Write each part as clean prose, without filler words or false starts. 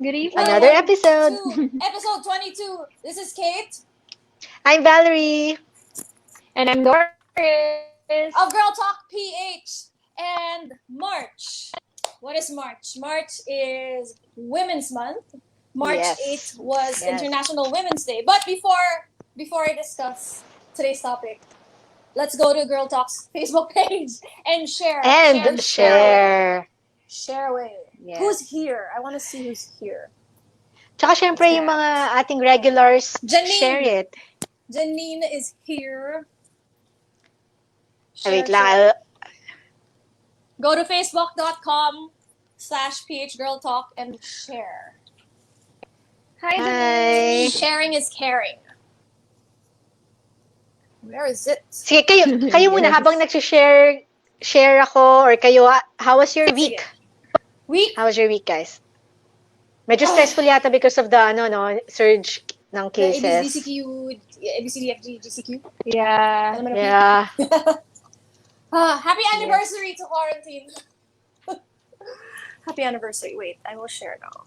Good Another evening. episode. Episode 22. This is Kate I'm Valerie. And I'm Doris. of Girl Talk PH. And March. What is March? March is Women's Month. March Yes. 8th was Yes. International Women's Day. But before I discuss today's topic, let's go to Girl Talk's Facebook page and share. And share. Share away. Yes. Who's here? I want to see who's here. Tsaka syempre yung mga ating regulars, Janine. share it. Janine is here. Wait lang. Go to facebook.com/phgirltalk and share. Hi. Sharing is caring. Where is it? Sige, kayo muna habang share ako or kayo, how was your week? How was your week, guys? Medyo stressful yata because of the surge ng cases. ABCDFG, GCQ. Yeah. Yeah. Happy anniversary to quarantine. Happy anniversary. Wait, I will share now.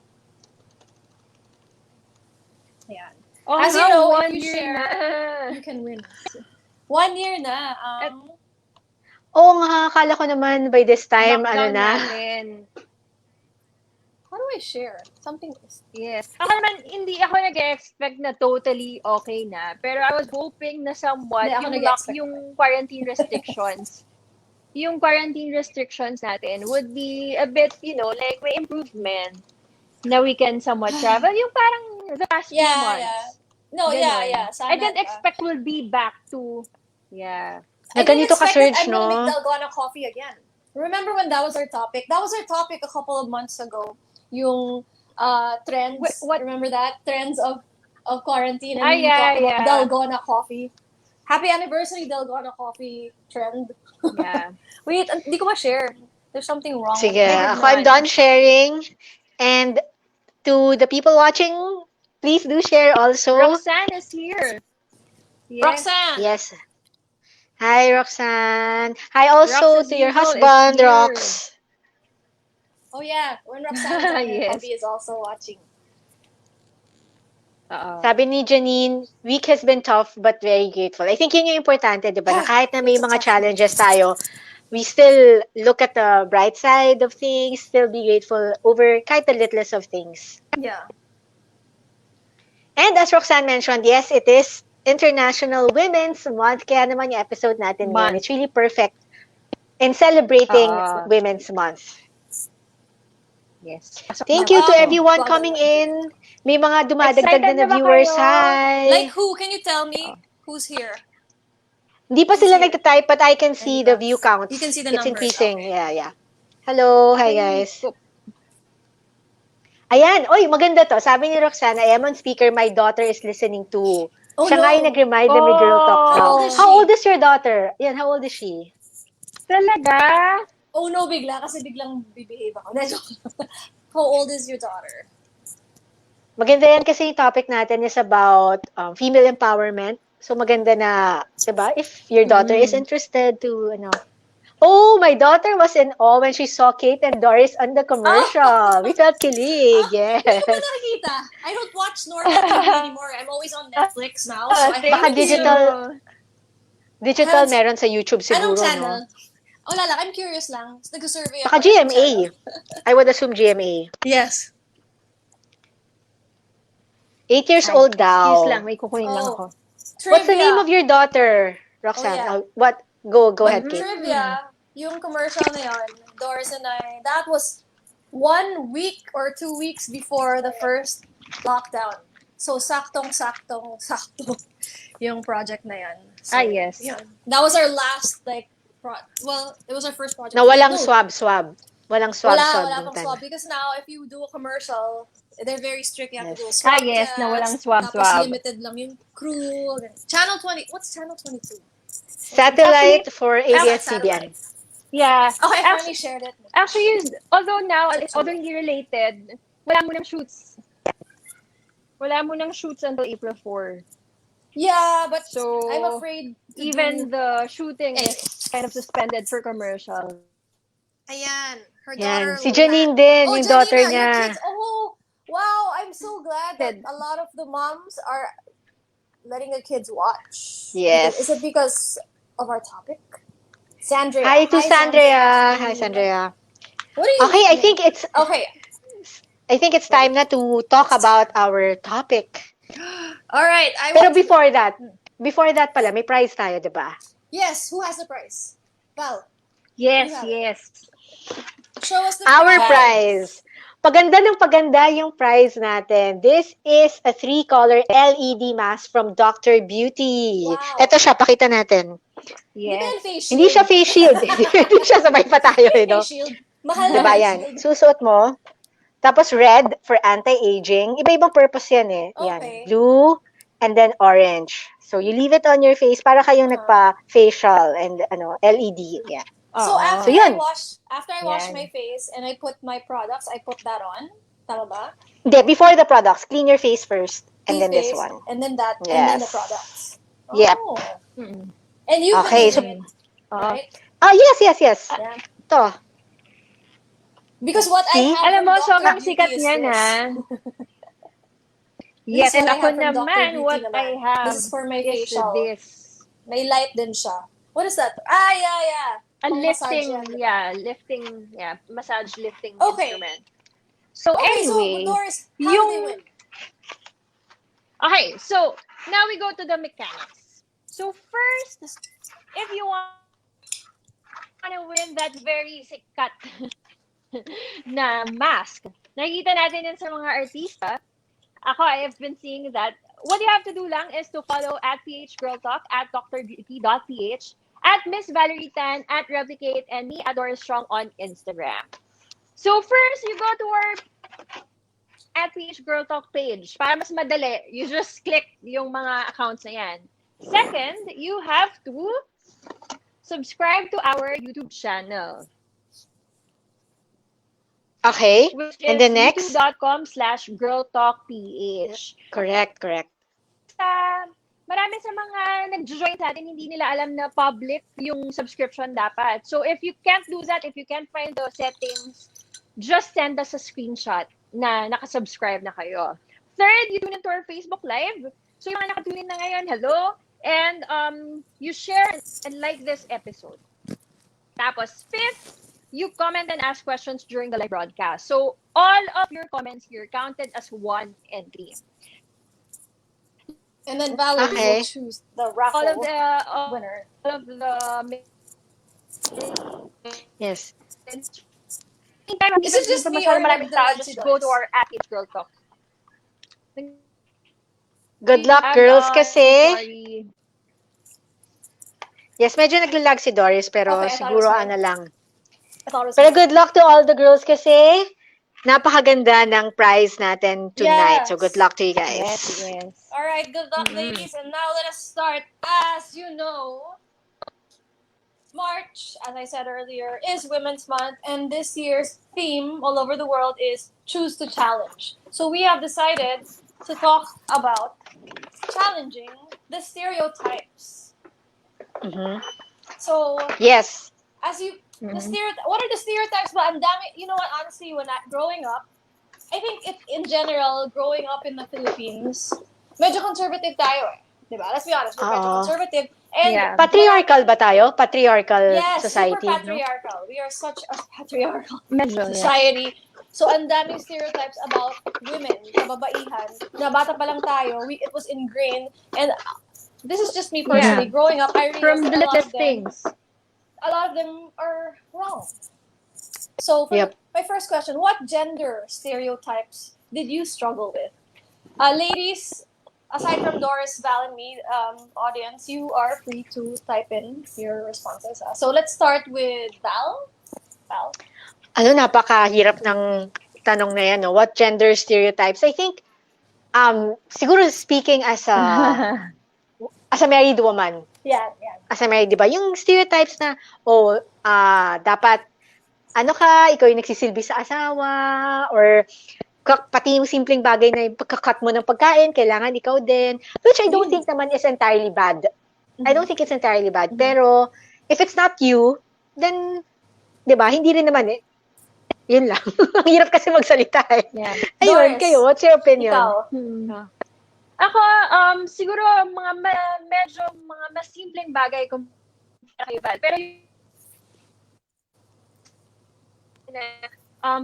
Ayan. Oh, As you know, if 1 you year share, na. you can win. 1 year na. Oo nga, akala ko naman by this time, Lockdown na. namin. How do I share? Something. Yes. Ako naman, hindi ako nag-expect na totally okay na. Pero I was hoping na somewhat Hindi ako yung quarantine restrictions. Yung quarantine restrictions natin would be a bit, like may improvement na we can somewhat travel. Yung parang the past few months. Yeah. No, Ganon. yeah. I didn't expect we'll be back to, I didn't Ganito expect ka-surge, that I'm no? gonna make Dalgona coffee again. Remember when that was our topic? That was our topic a couple of months ago. Yung trends. What? Remember that? Trends of quarantine. And we yeah, talked about yeah. Dalgona coffee. Happy anniversary, Dalgona coffee trend. Yeah. Wait, hindi ko ma-share. There's something wrong. Sige, with it. ako I'm done sharing. And to the people watching, please do share also. Roxanne is here. Yes. Roxanne. Yes. Hi, Roxanne. Hi also Rox's to your Eagle is husband, here. Rox. Oh yeah, when Roxanne is on, Yes. Bobby is also watching. Sabi ni Janine, week has been tough but very grateful. I think yun yung importante, di ba? Na kahit na may It's a mga tough challenges tayo, we still look at the bright side of things, still be grateful over kahit the littlest of things. Yeah. And as Roxanne mentioned, yes, it is International Women's Month. Kaya naman yung episode natin ngayon, it's really perfect in celebrating Women's Month. Yes. Thank you to everyone coming in. May mga dumadagdag na viewers. Hi! Like who? Can you tell me who's here? Hindi pa sila nagtatype but I can see the view counts. You can see the It's numbers. increasing. Yeah. Hello. Hi, guys. Ayan. Oy, maganda to. Sabi ni Roxana, I am on speaker. My daughter is listening to. Siya nga yung nag-remind na may girl talk now. How old is your daughter? Yan, how old is she? Talaga? Oh no, bigla. Kasi biglang bibihave ako. How old is your daughter? Maganda yan kasi yung topic natin is about female empowerment. So maganda na, diba? If your daughter is interested to, Oh, my daughter was in awe when she saw Kate and Doris on the commercial. We felt kilig. Yes. Hindi ko pa nakikita. I don't watch normal TV anymore. I'm always on Netflix now. So Baka digital meron sa YouTube siguro, Anong channel? no? Oh, lala, I'm curious lang. Nag-survey ako. Baka GMA. I would assume GMA. Yes. 8 years old daw. Excuse lang, may kukunin lang ako. Trivia. What's the name of your daughter, Roxanne? Oh, yeah. What? Go ahead, Kate. Trivia, yung commercial na yun, Doris and I, that was 1 week or 2 weeks before the first lockdown. So, sakto yung project na yan. So, yes. Yun. That was our last, it was our first project. Na walang swab. Walang swab. Wala pang swab. Because now, if you do a commercial, they're very strict. You have to do a swab yes, test. na walang swab. Tapos limited lang yung crew. Channel 20. What's Channel 22? Satellite for ABS-CBN. Yeah. Okay, I finally shared it. Actually, although hindi related, wala mo nang shoots. Wala mo nang shoots until April 4. Yeah, but so I'm afraid even the shooting is kind of suspended for commercial. Ayan. Her daughter. Si Janine din, yung daughter niya. Your kids, Wow, I'm so glad that a lot of the moms are letting the kids watch. Yes. Is it because of our topic? Sandria. Hi to Sandria. Hi, Sandria. Sandria. What do you Okay, mean? I think it's time na to talk about our topic. All right. Pero before that pala, may prize tayo, di ba? Yes, who has the prize? Val. Yes. Show us the Our prize. Paganda ng paganda yung prize natin. This is a 3-color LED mask from Dr. Beauty. Wow. Ito siya, pakita natin. Yes. Hindi siya face shield. Hindi siya sabay pa tayo, no? Face shield. Mahal na Diba face yan? shield. Susuot mo. Tapos red for anti-aging. Iba-ibang purpose yan eh. Yan. Okay. Blue and then orange. So you leave it on your face para kayong nagpa-facial and LED. Yeah. So Oo. after yun. I wash Yan. my face and I put my products, I put that on. Tama ba? Hindi, before the products, clean your face first and then this Face, one. and then that, and then the Yes. products. Yep. Oh. Mm-mm. And you've Okay, been so- using it, Oo. right? Yes. Yeah. Ito. Because what See? I have Alam from mo, Dr. sobrang Beauty sikat is niyan, this. Yes, This is and what I ako have from Dr. naman, Beauty what naman. I have This is for my is facial. this. May light din siya. What is that? Yeah. A Pang-massage yan, diba? massage lifting Okay. instrument. So Okay, anyway, so Doris, how do they win? Okay, so now we go to the mechanics. So first, if you want to win that very sikat na mask, nakikita natin yan sa mga artista. Ako, I have been seeing that. What you have to do lang is to follow at phgirltalk, at drbeauty.ph, at Miss Valerie Tan, at Replicate, and me, at Doris Strong on Instagram. So first, you go to our at phgirltalk page. Para mas madali, you just click yung mga accounts na yan. Second, you have to subscribe to our YouTube channel. Okay. Which And is then next? youtube.com/girltalkph. Correct. Marami sa mga nag-join sa atin, hindi nila alam na public yung subscription dapat. So if you can't do that, if you can't find the settings, just send us a screenshot na nakasubscribe na kayo. Third, you tune into our Facebook Live. So yung mga nakatune in na ngayon, hello. And you share and like this episode. Tapos fifth, you comment and ask questions during the live broadcast. So all of your comments here counted as 1 and 3. And then Valerie Okay. will choose the raffle All of the winner. all of the Yes. Is it just me or maraming tao, the just go to our at Girl Talk. Good luck, girls, kasi... Sorry. Yes, medyo naglalag si Doris, pero Okay, I thought siguro it was lang. I thought it was Pero good luck to all the girls kasi napakaganda ng prize natin tonight. Yes. So good luck to you guys. Yes. All right, good luck, ladies. And now let us start. As you know, March, as I said earlier, is Women's Month, and this year's theme all over the world is Choose to Challenge. So we have decided to talk about challenging the stereotypes. Mhm. So, Yes. as you, what are the stereotypes? But ang dami, you know what, honestly, growing up, I think in general, growing up in the Philippines, medyo conservative tayo eh. Diba? Let's be honest, we're medyo Oo. conservative. And Yeah. Patriarchal ba tayo? Patriarchal yes, society, super no? patriarchal. We are such a patriarchal Medyo, yeah. society. So, ang daming stereotypes about women, kababaihan, na bata pa lang tayo, it was ingrained. And this is just me personally. Yeah. Growing up, I realized From that the littlest things. a lot of them are wrong. So, for Yep. my first question, what gender stereotypes did you struggle with? Ladies, aside from Doris, Val, and me, audience, you are free to type in your responses. So, let's start with Val. Val? Napakahirap ng tanong na yan, no? What gender stereotypes? I think, siguro speaking as a married woman, Yeah. as a married, di ba? Yung stereotypes na, dapat, ikaw yung nagsisilbi sa asawa, or pati yung simpleng bagay na yung pagkakat mo ng pagkain, kailangan ikaw din, which I don't think naman is entirely bad. I don't think it's entirely bad. Pero, if it's not you, then, di ba, hindi rin naman eh. Yun lang. Ang hirap kasi magsalita eh. Yeah. Ayun, Doris, kayo, what's your opinion? ikaw. Ah. Ako, siguro, medyo mga mas simpleng bagay kumpara kay Val. Pero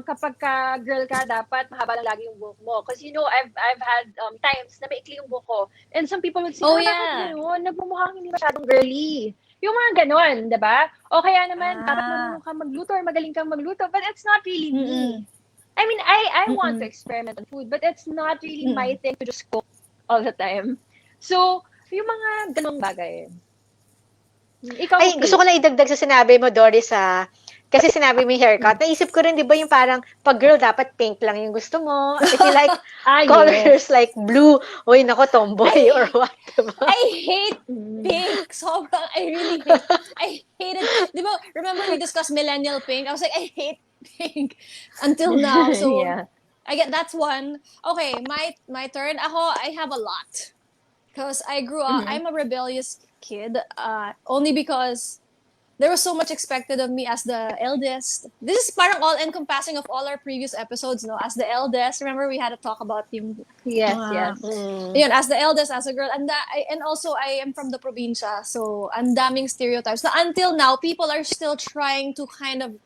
kapag ka girl ka, dapat mahaba lang lagi yung buhok mo. Because I've had times na maikli yung buhok ko. And some people would say, Oh, bakit yeah. gano'n? Nagmumukhang hindi masyadong girly. Yung mga ganon, diba? O kaya naman, dapat marunong kang magluto or magaling kang magluto. But it's not really me. I mean, I want to experiment on food, but it's not really my thing to just cook all the time. So, yung mga ganong bagay. Ikaw, Ay, gusto ko lang idagdag sa sinabi mo, Doris, kasi sinabi mo yung haircut. Naisip ko rin, di ba, yung parang, pag girl, dapat pink lang yung gusto mo. If you like colors like blue, uy, nako, tomboy or what, diba? I hate pink. Sobrang, I hated, di ba, remember we discussed millennial pink? I was like, I hate pink until now. So, yeah. I get, that's one. Okay, my turn. I have a lot. Because I grew up, I'm a rebellious kid, only because there was so much expected of me as the eldest. This is parang all-encompassing of all our previous episodes, no? As the eldest, remember we had a talk about yung... Yes. Yun, as the eldest, as a girl. And also, I am from the probinsya, so ang daming stereotypes. Na until now, people are still trying to kind of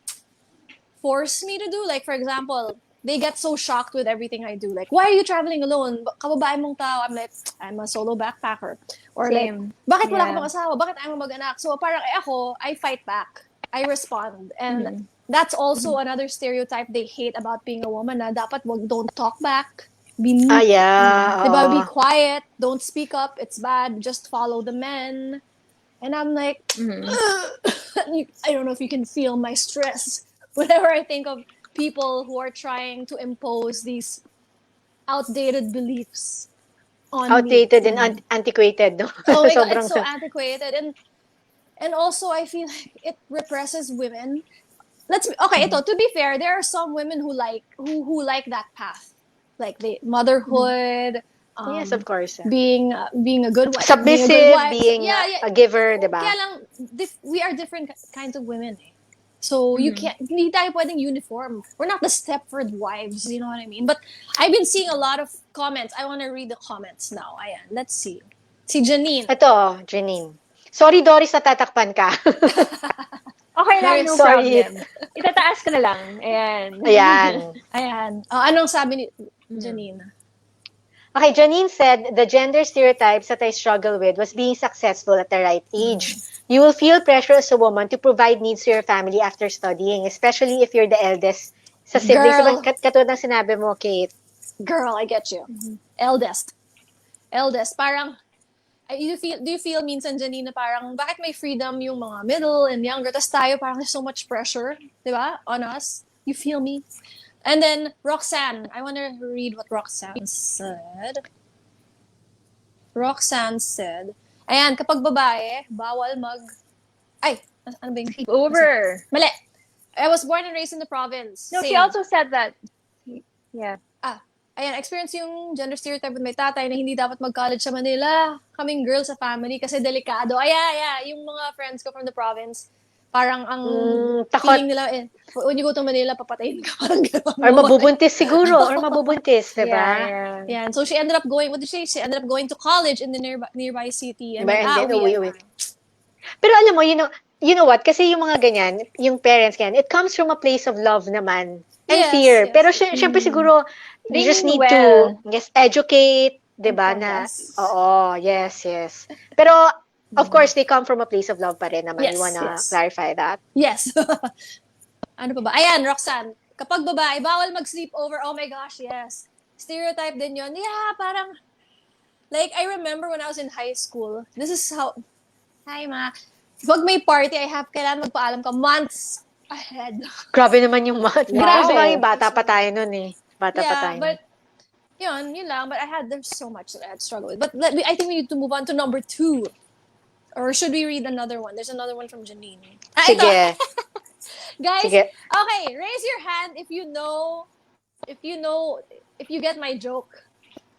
force me to do. Like, for example, they get so shocked with everything I do. Like, why are you traveling alone? Kababae mong tao. I'm like, I'm a solo backpacker. Or Same. like, bakit wala ka pang asawa? Bakit ayaw mo mag-anak? So parang ako, I fight back. I respond. And that's also another stereotype they hate about being a woman na dapat don't talk back. Be meek. Diba? Be quiet. Don't speak up. It's bad. Just follow the men. And I'm like, I don't know if you can feel my stress whenever I think of people who are trying to impose these outdated beliefs on outdated me. and antiquated, no? Oh my God, it's so antiquated. And also, I feel like it represses women. To be fair, there are some women who like that path. Like the motherhood. Yes, of course. Being a good wife. Submissive, being a giver, diba? Kaya lang, we are different kinds of women. So, you can't, hindi tayo pwedeng uniform. We're not the Stepford wives, you know what I mean? But I've been seeing a lot of comments. I want to read the comments now. Ayan, let's see. Si Janine. Ito, Janine. Sorry, Doris, natatakpan ka. Okay lang, no Sorry. problem. Itataas ka na lang. Ayan. Ayan. Anong sabi ni Janine? Okay, Janine said, the gender stereotypes that I struggle with was being successful at the right age. You will feel pressure as a woman to provide needs to your family after studying, especially if you're the eldest sa siblings. Girl. Katulad ng sinabi mo, Kate. Girl, I get you. Eldest. Parang, do you feel minsan, Janine, na parang, bakit may freedom yung mga middle and younger, tas tayo parang there's so much pressure, di ba, on us? You feel me? And then, Roxanne. I want to read what Roxanne said. Roxanne said, ayan, kapag babae, bawal ano ba yung... Over. Mali. I was born and raised in the province. No, Same. she also said that. Yeah. Ayan, experience yung gender stereotype with my tatay na hindi dapat mag-college sa Manila. Kaming girl sa family kasi delikado. Yung mga friends ko from the province, parang ang feeling nila, when you go to Manila, papatayin ka. Parang gano'n. Or mabubuntis siguro. Or mabubuntis, diba? Yeah. And so she ended up going, she ended up going to college in the nearby city. And then uwi. Pero alam mo, you know what? Kasi yung mga ganyan, yung parents ganyan, it comes from a place of love naman. And fear. Yes. Pero syempre siguro, you just need to educate, diba? Yes. Pero, of course, they come from a place of love pa rin naman. You wanna clarify that? Yes. Ano pa ba? Ayan, Roxanne. Kapag babae, bawal mag-sleepover. Oh my gosh, yes. Stereotype din yun. Yeah, parang, like, I remember when I was in high school, this is how, hi ma, pag may party, kailangan magpaalam ka months ahead. Grabe naman yung months. Grabe. Bata pa tayo nun eh. Bata pa tayo. But, yun lang. But there's so much that I had struggled with. But I think we need to move on to number 2. Or should we read another one? There's another one from Janine. Sige. Guys, Sige. Okay, raise your hand if you get my joke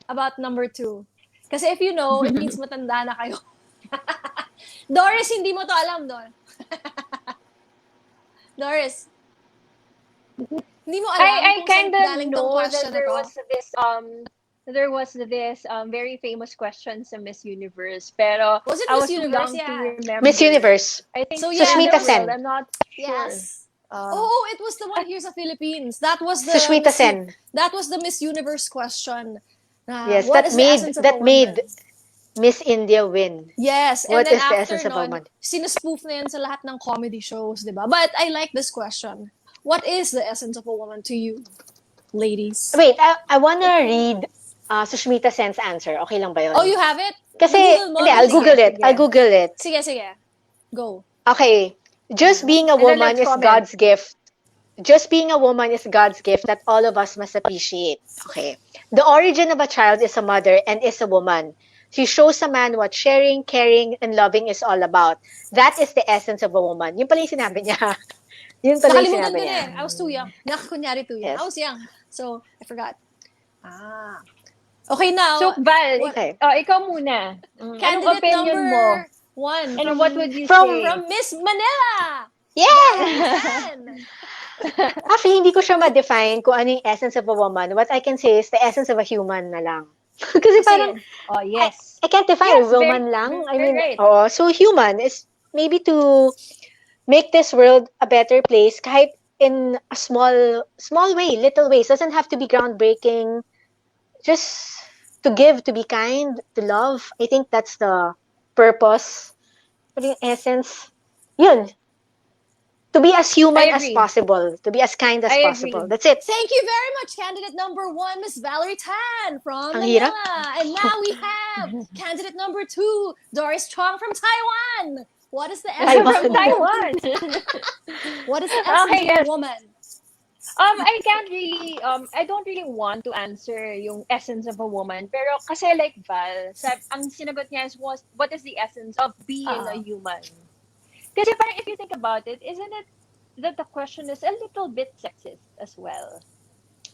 about number 2. Kasi if you know, it means matanda na kayo. Doris, hindi mo to alam, Doris. Hindi mo alam I kung saan kind of galing tong know that question na to? there was this very famous question sa Miss Universe, pero Was it I Miss was too Universe? young to Yeah. remember. Miss Universe. I think So, Miss yeah, Sushmita World. Sen. I'm not sure. Yes. Oh, it was the one here sa Philippines. That was the Sushmita Sen. That was the Miss Universe question. Yes, What is the essence of a woman? made Miss India win. Yes, and What then is the after essence of a nun, woman? sinaspoof na yan sa lahat ng comedy shows, di ba? But I like this question. What is the essence of a woman to you, ladies? Wait, I wanna read Sushmita Sen's answer. Okay lang ba yun? Oh, you have it? Kasi, Google mo, hindi, I'll bilis. Google it. Sige. I'll Google it. Sige, sige. Go. Okay. Just being a And then woman let's is comment. God's gift. Just being a woman is God's gift that all of us must appreciate. Okay. The origin of a child is a mother and is a woman. She shows a man what sharing, caring, and loving is all about. That is the essence of a woman. Yun pala yung sinabi niya. Yun pala yung Nakalimutan sinabi ko niya. na eh. I was too young. Kunyari too young. Yes. I was young. So, I forgot. Ah. Okay, now. So, Val, Okay. ikaw muna. Anong Candidate opinion mo? number 1. And what would you From- say? From Miss Manila! Yeah! Yan! Actually, hindi ko siya ma-define kung ano yung essence of a woman. What I can say is the essence of a human na lang. Kasi parang, Oh, yes. I can't define Yes, a woman very- lang. I very mean, right. so human is maybe to make this world a better place kahit in a small way, little ways. Doesn't have to be groundbreaking. Just to give, to be kind, to love. I think that's the purpose. Pero yung essence, yun. To be as human I as agree. possible. To be as kind as I possible. agree. That's it. Thank you very much, candidate number 1, Miss Valerie Tan from Ang Manila. hirap. And now we have candidate number 2, Doris Chong from Taiwan. What is the essence of a From woman? Taiwan. What is the essence Okay, of a yes. woman? I don't really want to answer yung essence of a woman. Pero kasi like Val, ang sinagot niya is, what is the essence of being a human? Kasi parang if you think about it, isn't it that the question is a little bit sexist as well?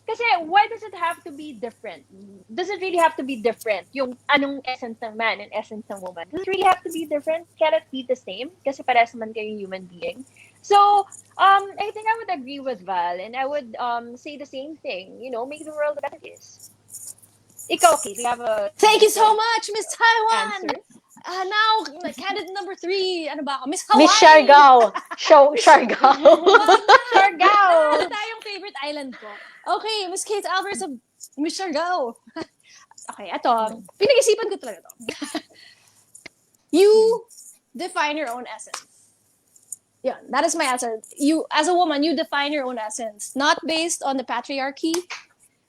Kasi why does it have to be different? Does it really have to be different? Yung anong essence ng man and essence ng woman? Does it really have to be different? Can it be the same? Kasi parehas man kayong human being. So, I think I would agree with Val and I would say the same thing. You know, make the world a better place. Ikaw, Kate, you have a... Thank you so much, Miss Taiwan. Answer? Now, candidate number 3, ano ba ako? Miss Hawaii. Miss Siargao. Siargao. Siargao. Ano tayong favorite island ko? Okay, Miss Kate Alvarez of Miss Siargao. Okay, ito. Pinag-isipan ko talaga to. You define your own essence. Yeah, that is my answer. You, as a woman, you define your own essence. Not based on the patriarchy,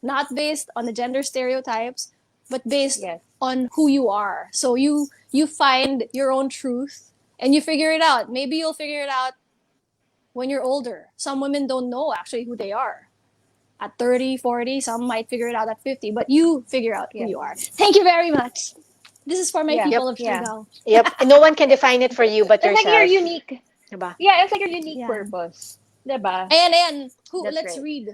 not based on the gender stereotypes, but based Yes. on who you are. So you find your own truth and you figure it out. Maybe you'll figure it out when you're older. Some women don't know actually who they are. At 30, 40, some might figure it out at 50, but you figure out who Yes. you are. Thank you very much. This is for my Yeah. people of Yeah. Siargao. Yep. No one can define it for you but It's yourself. like your unique... Diba? Yeah, it's like your unique Yeah. purpose. Diba? Ayan. That's Let's right. read.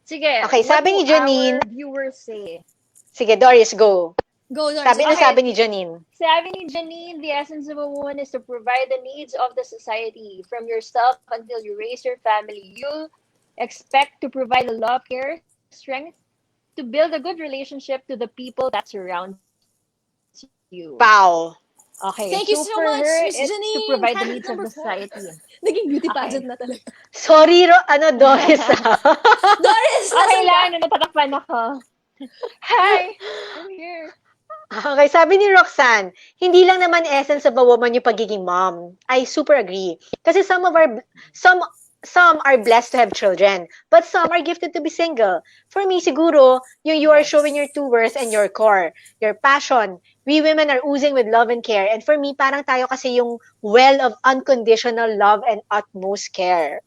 Sige. Okay, what sabi ni do Janine- our viewers say? Sige, Doris, go. Go, Doris. Sabi Okay. sabi ni Janine. Sabi ni Janine, the essence of a woman is to provide the needs of the society. From yourself until you raise your family, you'll expect to provide the love, care, strength to build a good relationship to the people that surround you. Pow. Okay. Thank you so for much, her, Miss it's Janine. to provide the Candidate needs of number the 4. society. Naging beauty Okay. pageant na talaga. Sorry, Doris. Doris, Okay nasan ka? lang, natatakpan ako. Hi, I'm here. Okay, sabi ni Roxanne, hindi lang naman essence of a woman yung pagiging mom. I super agree. Kasi some are blessed to have children, but some are gifted to be single. For me, siguro, you are Yes. showing your true worth and your core, your passion. We women are oozing with love and care. And for me, parang tayo kasi yung well of unconditional love and utmost care.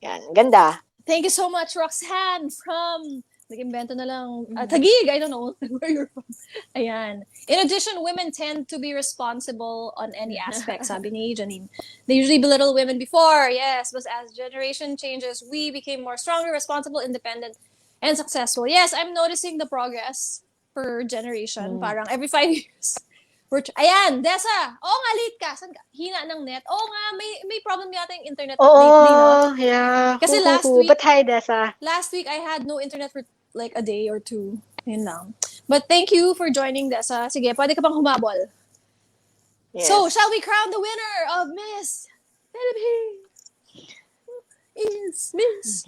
Yan, ganda. Thank you so much, Roxanne from... Nag-invento na lang. Taguig, I don't know where you're from. Ayan. In addition, women tend to be responsible on any aspect, sabi ni Janine. They usually belittle women before, yes, but as generation changes, we became more stronger, responsible, independent, and successful. Yes, I'm noticing the progress per generation. Parang every 5 years, Ayan, Dessa! Oo nga, late ka. Saan ka? Hina ng net. Oo nga, may problem yata yung internet Oo, lately, no? yeah. Kasi But hi, Dessa. last week, I had no internet for like a day or two. Yun lang. But thank you for joining, Dessa. Sige, pwede ka pang humabol. Yes. So, shall we crown the winner of Miss Philippines? Is Miss.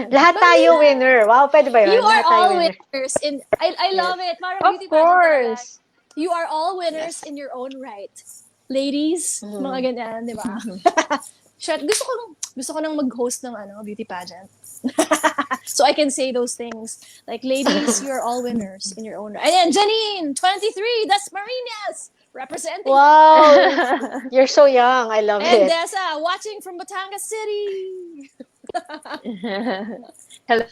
Lahat tayo winner. Wow, pwede ba yun? You are Lahat tayo all winner. winners. I love it. Parang Of beauty pageant talaga. course. You are all winners Yes. in your own right. Ladies, mga ganyan, di ba? Shit, gusto ko nang mag-host ng beauty pageant. So I can say those things. Like, ladies, you are all winners in your own right. Ayan, Janine, 23, that's Marinas, representing. Wow! You're so young. I love And it. Dessa, watching from Batangas City. Hello,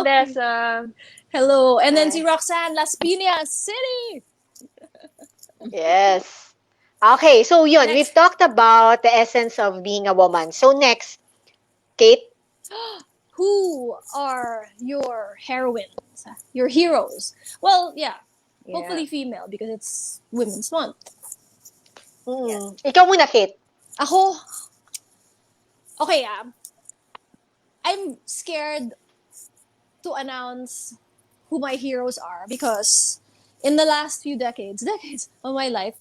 Okay. Dessa. Hello. And then Hi. si Roxanne, Las Piñas City. Yes. Okay, so yun, Next. we've talked about the essence of being a woman. So next, Kate, Who are your heroines? Your heroes? Well, yeah. Hopefully female because it's Women's Month. ikaw muna, Kate. Ako, okay, I'm scared to announce who my heroes are because in the last few decades of my life,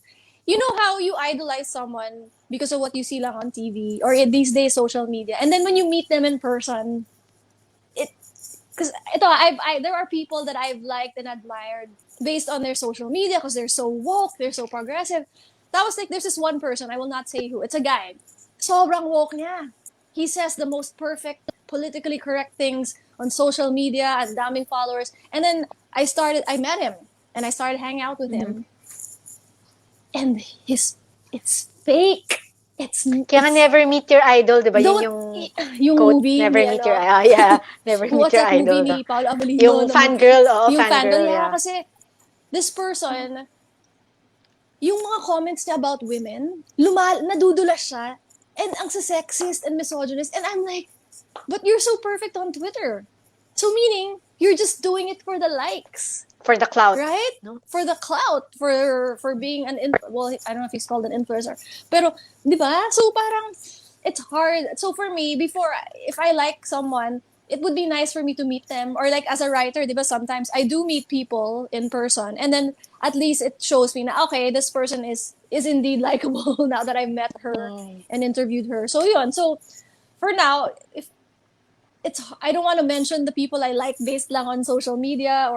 you know how you idolize someone because of what you see lang on TV or these days social media, and then when you meet them in person, because there are people that I've liked and admired based on their social media because they're so woke, they're so progressive. That was like, there's this one person, I will not say who, it's a guy. Sobrang woke niya. He says the most perfect, politically correct things on social media and daming followers. And then I met him and I started hanging out with him. And it's fake. Kaya nga never meet your idol, di ba? Yun yung quote, movie never ni, meet your yeah, never meet what's your that idol. movie ni Paolo Avellino? Yung fangirl, yung fangirl, yeah. Kasi this person, yung mga comments niya about women, nadudulas siya. And ang sexist and misogynist. And I'm like, but you're so perfect on Twitter. So meaning, you're just doing it for the likes. For the clout. Right? No? For the clout. For being well, I don't know if he's called an influencer. Pero, di ba? So parang, it's hard. So for me, if I like someone, it would be nice for me to meet them. Or like as a writer, di ba, sometimes I do meet people in person. And then at least it shows me na, okay, this person is indeed likable now that I've met her and interviewed her. So yun. So for now, I don't want to mention the people I like based lang on social media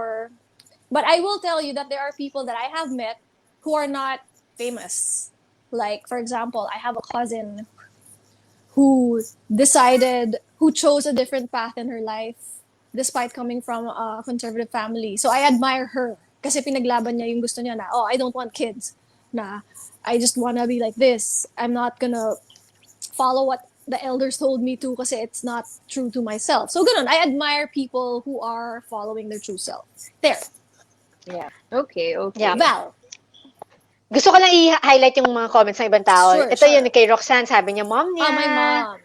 but I will tell you that there are people that I have met who are not famous. Like, for example, I have a cousin who chose a different path in her life despite coming from a conservative family. So I admire her kasi pinaglaban niya yung gusto niya na, I don't want kids. Na, I just want to be like this. I'm not gonna follow what the elders told me to kasi it's not true to myself. So ganun, I admire people who are following their true self. There. Yeah. Okay. Yeah. Val. Gusto ko lang i-highlight yung mga comments ng ibang tao. Sure, Ito yun, kay Roxanne, sabi niya, mom niya. My mom.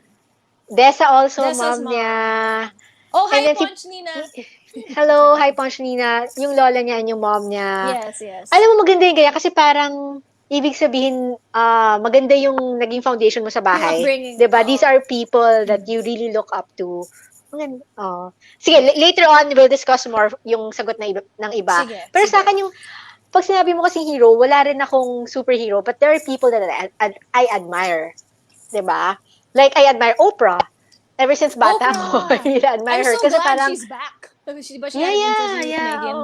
Dessa also, Dessa's mom niya. Oh, hi, And then Ponch Nina. Hello, hi, Ponch Nina. Yung lola niya and yung mom niya. Yes. Alam mo, maganda yung ganyan kasi parang, ibig sabihin, maganda yung naging foundation mo sa bahay. Diba? These are people that you really look up to. Sige, later on, we'll discuss more yung sagot ng iba. Sige, Pero sa akin yung, pag sinabi mo kasi hero, wala rin akong superhero, but there are people that I admire. Diba? Like, I admire Oprah. Ever since bata ako, I admire her. I'm so Kasi glad parang, she's back. She had an interview with Megan.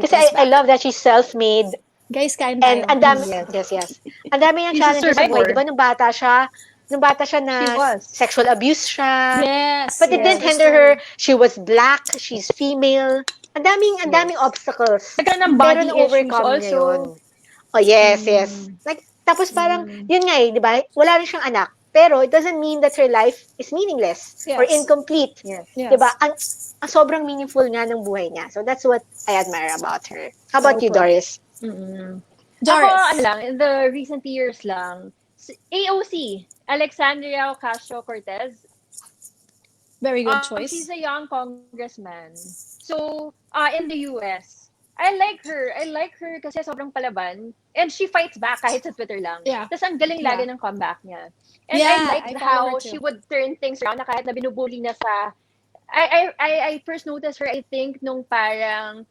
Kasi I love that she's self-made. Guys, kain And tayo. ang dami, yes. Ang dami niyang challenges sa buhay. Di ba, nung bata siya na sexual abuse siya. Yes. But it didn't hinder her. She was black. She's female. Ang daming obstacles. Pero na-overcome niya yun. Oh, yes. Like, tapos parang, yun nga di ba? Wala rin siyang anak. Pero it doesn't mean that her life is meaningless or incomplete. Yes. Di ba? Ang sobrang meaningful nga ng buhay niya. So that's what I admire about her. How about you, Doris? Ako, in the recent years lang, AOC, Alexandria Ocasio-Cortez. Very good choice. She's a young congressman. So, in the US, I like her. I like her kasi sobrang palaban. And she fights back kahit sa Twitter lang. Yeah. Tapos ang galing lagi Yeah. ng comeback niya. And I Yeah, like I follow her how too. she would turn things around na kahit na binubuli na sa... I first noticed her, I think, nung parang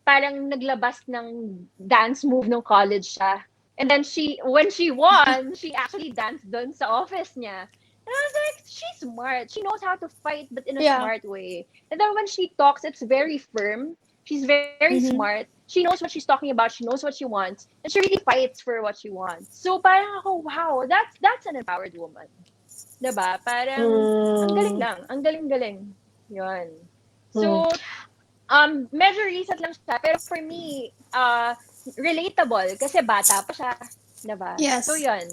naglabas ng dance move nung college siya. And then when she won, she actually danced doon sa office niya. And I was like, she's smart. She knows how to fight, but in a Yeah. smart way. And then when she talks, it's very firm. She's very smart. She knows what she's talking about. She knows what she wants. And she really fights for what she wants. So parang ako, wow, that's an empowered woman. Diba? Parang, ang galing lang. Ang galing-galing. Yun. So, medyo recent lang siya. Pero for me, relatable. Kasi bata pa siya. Diba? Yes. So, yun.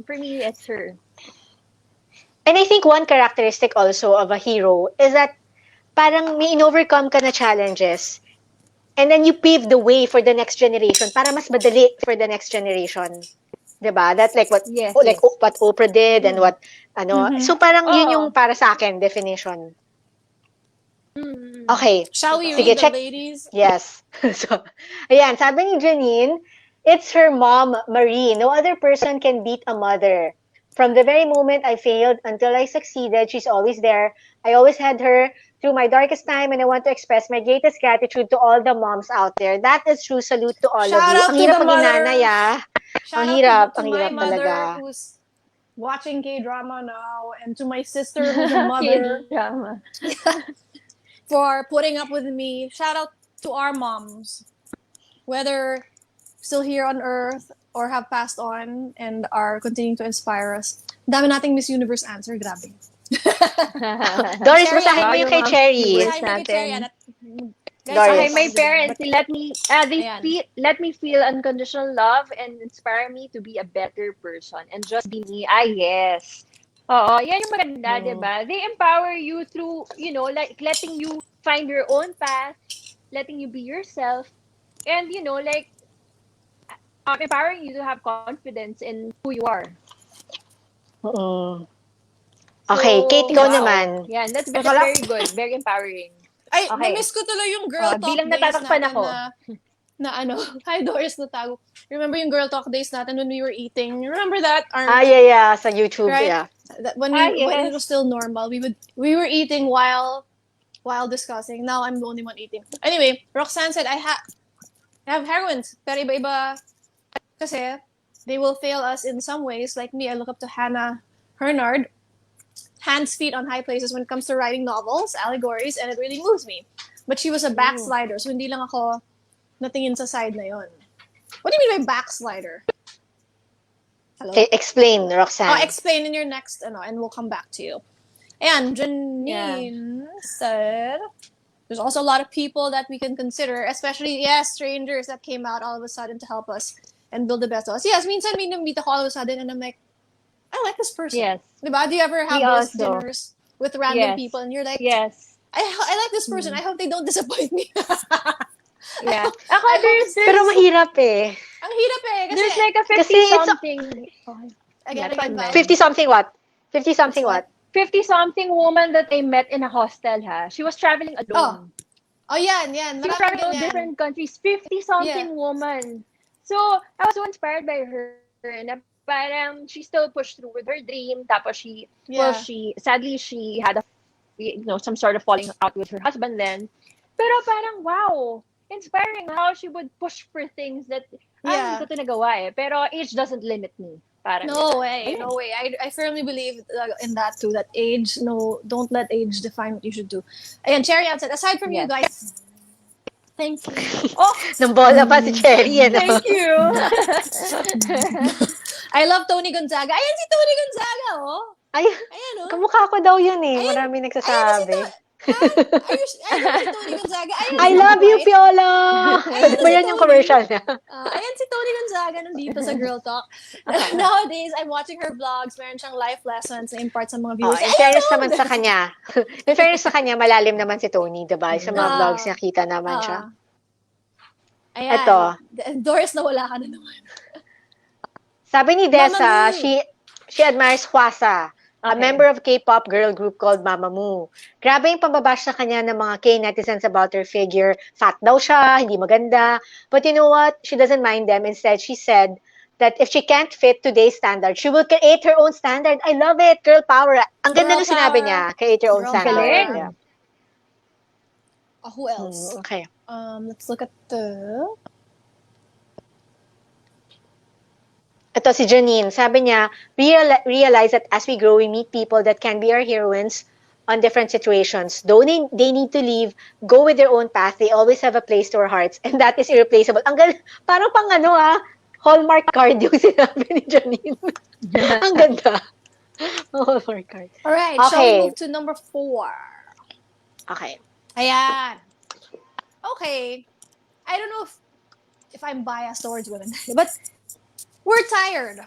For me, it's her. And I think one characteristic also of a hero is that parang may in-overcome ka na challenges and then you pave the way for the next generation para mas madali for the next generation. Diba? That's like what Yes, like yes. what Oprah did and what so parang yun Oo. yung para sa akin definition. Okay. Shall we Sige, read check. the ladies? Yes. So, ayan, sabi ni Janine, it's her mom, Marie. No other person can beat a mother. From the very moment I failed until I succeeded, she's always there. I always had her through my darkest time, and I want to express my greatest gratitude to all the moms out there. That is true. Salute to all Shout of you. out Ang to hirap the maging mother. nanay, ah. Shout Ang out hirap, to ang my hirap mother talaga. who's watching K-drama now, and to my sister who's a mother K-drama. for putting up with me. Shout out to our moms, whether still here on Earth or have passed on and are continuing to inspire us. Dami nating Miss Universe answer, grabe. Doris, Cherry, basahin mo wow, yung kay yung Cherry. viewers Sabi ko, Cherry, natin. anak, guys, Doris. Okay, I'm my positive, parents, but- they Ayan. let me feel unconditional love and inspire me to be a better person and just be me. Yes. Oo, yan yung maganda, diba? They empower you through, like letting you find your own path, letting you be yourself, and empowering you to have confidence in who you are. Okay, So, Kate, ikaw wow. naman. Yan, that's very good, very empowering. Ay, Okay. na-miss ko tuloy yung girl talk bilang days natatakpan natin ako. na ano, hi Doris Natago. Remember yung girl talk days natin when we were eating? You remember that? Yeah, sa YouTube, Right? yeah. That when Yes. it was still normal, we were eating while discussing. Now I'm the only one eating. Anyway, Roxanne said I have heroines, pero iba-iba kasi they will fail us in some ways. Like me, I look up to Hannah Hernard, hands feet on high places when it comes to writing novels, allegories, and it really moves me. But she was a backslider, so hindi lang ako natingin sa side na yon. What do you mean by backslider? Hello? Okay, explain, Roxanne. Oh, explain in your next, and we'll come back to you. And Janine said, there's also a lot of people that we can consider, especially, strangers that came out all of a sudden to help us and build the best of us. Yes, minsan may namita ko all of a sudden and I'm like, I like this person. Yes. Diba? Do you ever have Me those also. dinners with random people and you're like, Yes. I like this person. I hope they don't disappoint me. Yeah. Ako, I hope there's Pero mahirap eh. Ang hirap eh. Kasi, there's like a Kasi it's- 50-something. again, Yeah, Val. 50-something what? 50-something It's what? 50-something woman that I met in a hostel, ha? She was traveling alone. Oh, yan. She was Maraming traveling to ganyan. different countries. 50-something woman. So, I was so inspired by her. Na parang she still pushed through with her dream. Tapos sadly, she had some sort of falling out with her husband then. Pero parang, wow, inspiring how she would push for things that, hindi ko ito nagawa eh. Pero age doesn't limit me. Parang, No way. I firmly believe in that too. That age, don't let age define what you should do. And Cherry said, aside from you guys, thank you. Oh, Nang bola pa si Cherry, ano? thank you. I love Tony Gonzaga. Ayan si Tony Gonzaga, oh. Ay, Ayan, oh. kamukha ko daw yun eh. Ayan. Marami nagsasabi. Ayan si Tony Gonzaga. Ayan, I love you, Piola! Ayan Di ba si yan yung Tony. commercial niya? Ayan si Tony Gonzaga nandito sa Girl Talk. Nowadays, I'm watching her vlogs. Meron siyang life lessons na impart sa mga viewers. In fairness naman sa kanya. In fairness sa kanya, malalim naman si Tony, diba? Sa mga vlogs niya, kita naman siya. Ayan. Ito. Doris, nawala ka na naman. Sabi ni Dessa, Mama she admires Hwasa. a member of K-pop girl group called Mamamoo. Grabe yung pambabash sa kanya ng mga K-netizens about her figure. Fat daw siya, hindi maganda. But you know what? She doesn't mind them. Instead, she said that if she can't fit today's standard, she will create her own standard. I love it. Girl power. Ang ganda Girl na sinabi power. niya. Create your own Girl standard. Galing. power. Yeah. Who else? Okay. Let's look at the... Ito si Janine, sabi niya, realize that as we grow, we meet people that can be our heroines on different situations. Though they need to leave, go with their own path, they always have a place to our hearts, and that is irreplaceable. Parang pang Hallmark card yung sinabi ni Janine. Ang ganda. Hallmark card. Alright, Okay. shall we move to number 4? Okay. Ayan. Okay. I don't know if I'm biased towards women, but we're tired.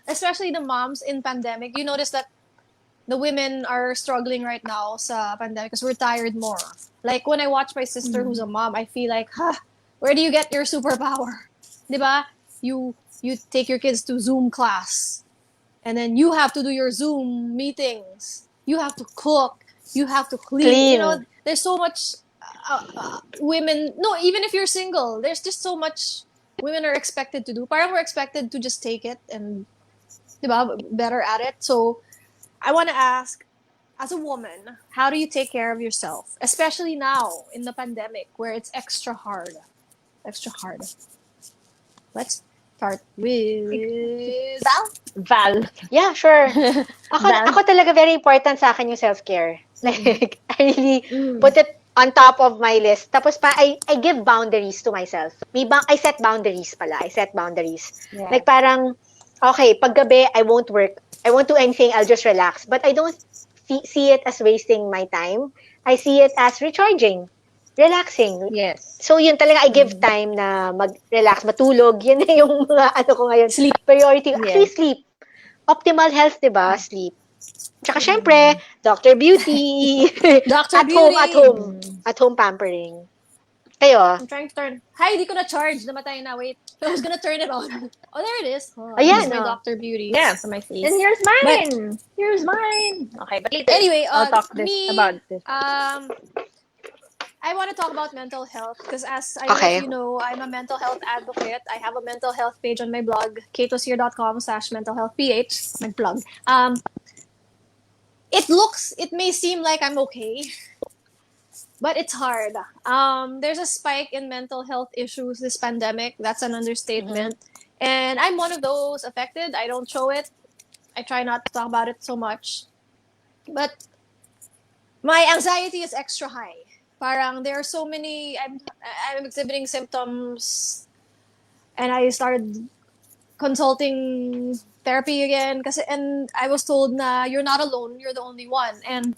Especially the moms in pandemic. You notice that the women are struggling right now sa pandemic because we're tired more. Like when I watch my sister who's a mom, I feel like, where do you get your superpower? Diba? You take your kids to Zoom class, and then you have to do your Zoom meetings. You have to cook. You have to clean. You know, there's so much women. No, even if you're single, there's just so much women are expected to do. Parang we're expected to just take it and, diba, better at it. So, I want to ask, as a woman, how do you take care of yourself? Especially now, in the pandemic, where it's extra hard. Extra hard. Let's start with Val. Yeah, sure. Val. Ako talaga very important sa akin yung self-care. Like, I really put it on top of my list. Tapos I give boundaries to myself. I set boundaries pala. I set boundaries. Yeah. Like parang, okay, paggabi, I won't work. I won't do anything. I'll just relax. But I don't see it as wasting my time. I see it as recharging. Relaxing. Yes. So yun talaga, I give time na mag-relax, matulog. Yun na yung mga ko ngayon. Sleep. Priority. Yes. Actually, sleep. Optimal health, diba? Sleep. Tsaka syempre, Dr. Beauty. Dr. Beauty. At home pampering. Kayo? I'm trying to turn. Hi, di ko na charge. Namatay na. Wait. I was gonna turn it on. Oh, there it is. Oh, Ayan, this is my oh. Dr. Beauty. Yeah. On my face. And here's mine. Here's mine. Okay, but later. Anyway, I'll talk about this. I want to talk about mental health because as I Okay. know, you know, I'm a mental health advocate. I have a mental health page on my blog, katoshere.com/mentalhealthph. My blog. It may seem like I'm okay, but it's hard. There's a spike in mental health issues this pandemic. That's an understatement. And I'm one of those affected. I don't show it. I try not to talk about it so much. But my anxiety is extra high. Parang there are so many, I'm exhibiting symptoms, and I started consulting therapy again and I was told na you're not alone, you're the only one. And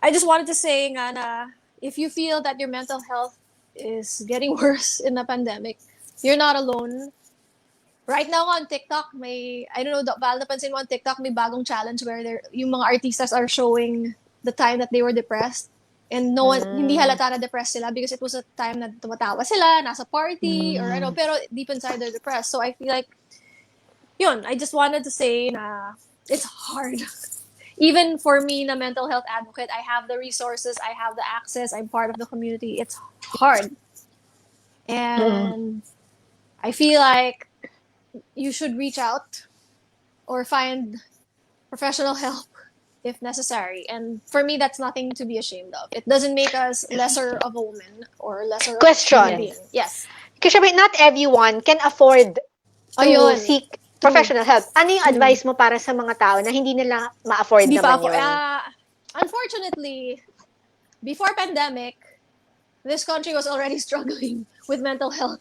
I just wanted to say nga na if you feel that your mental health is getting worse in the pandemic, you're not alone. Right now on TikTok, I don't know, Val, napansin mo on TikTok, may bagong challenge where yung mga artistas are showing the time that they were depressed. And no one, hindi halata na depressed sila because it was a time na tumatawa sila, nasa party, or ano, pero deep inside they're depressed. So I feel like, yun, I just wanted to say na it's hard. Even for me, na mental health advocate, I have the resources, I have the access, I'm part of the community. It's hard. And I feel like you should reach out or find professional help if necessary. And for me, that's nothing to be ashamed of. It doesn't make us lesser of a woman or lesser of a human being. Yes. Kasi not everyone can afford to seek professional help. Ano yung advice mo para sa mga tao na hindi nila ma-afford naman yun? Unfortunately, before pandemic, this country was already struggling with mental health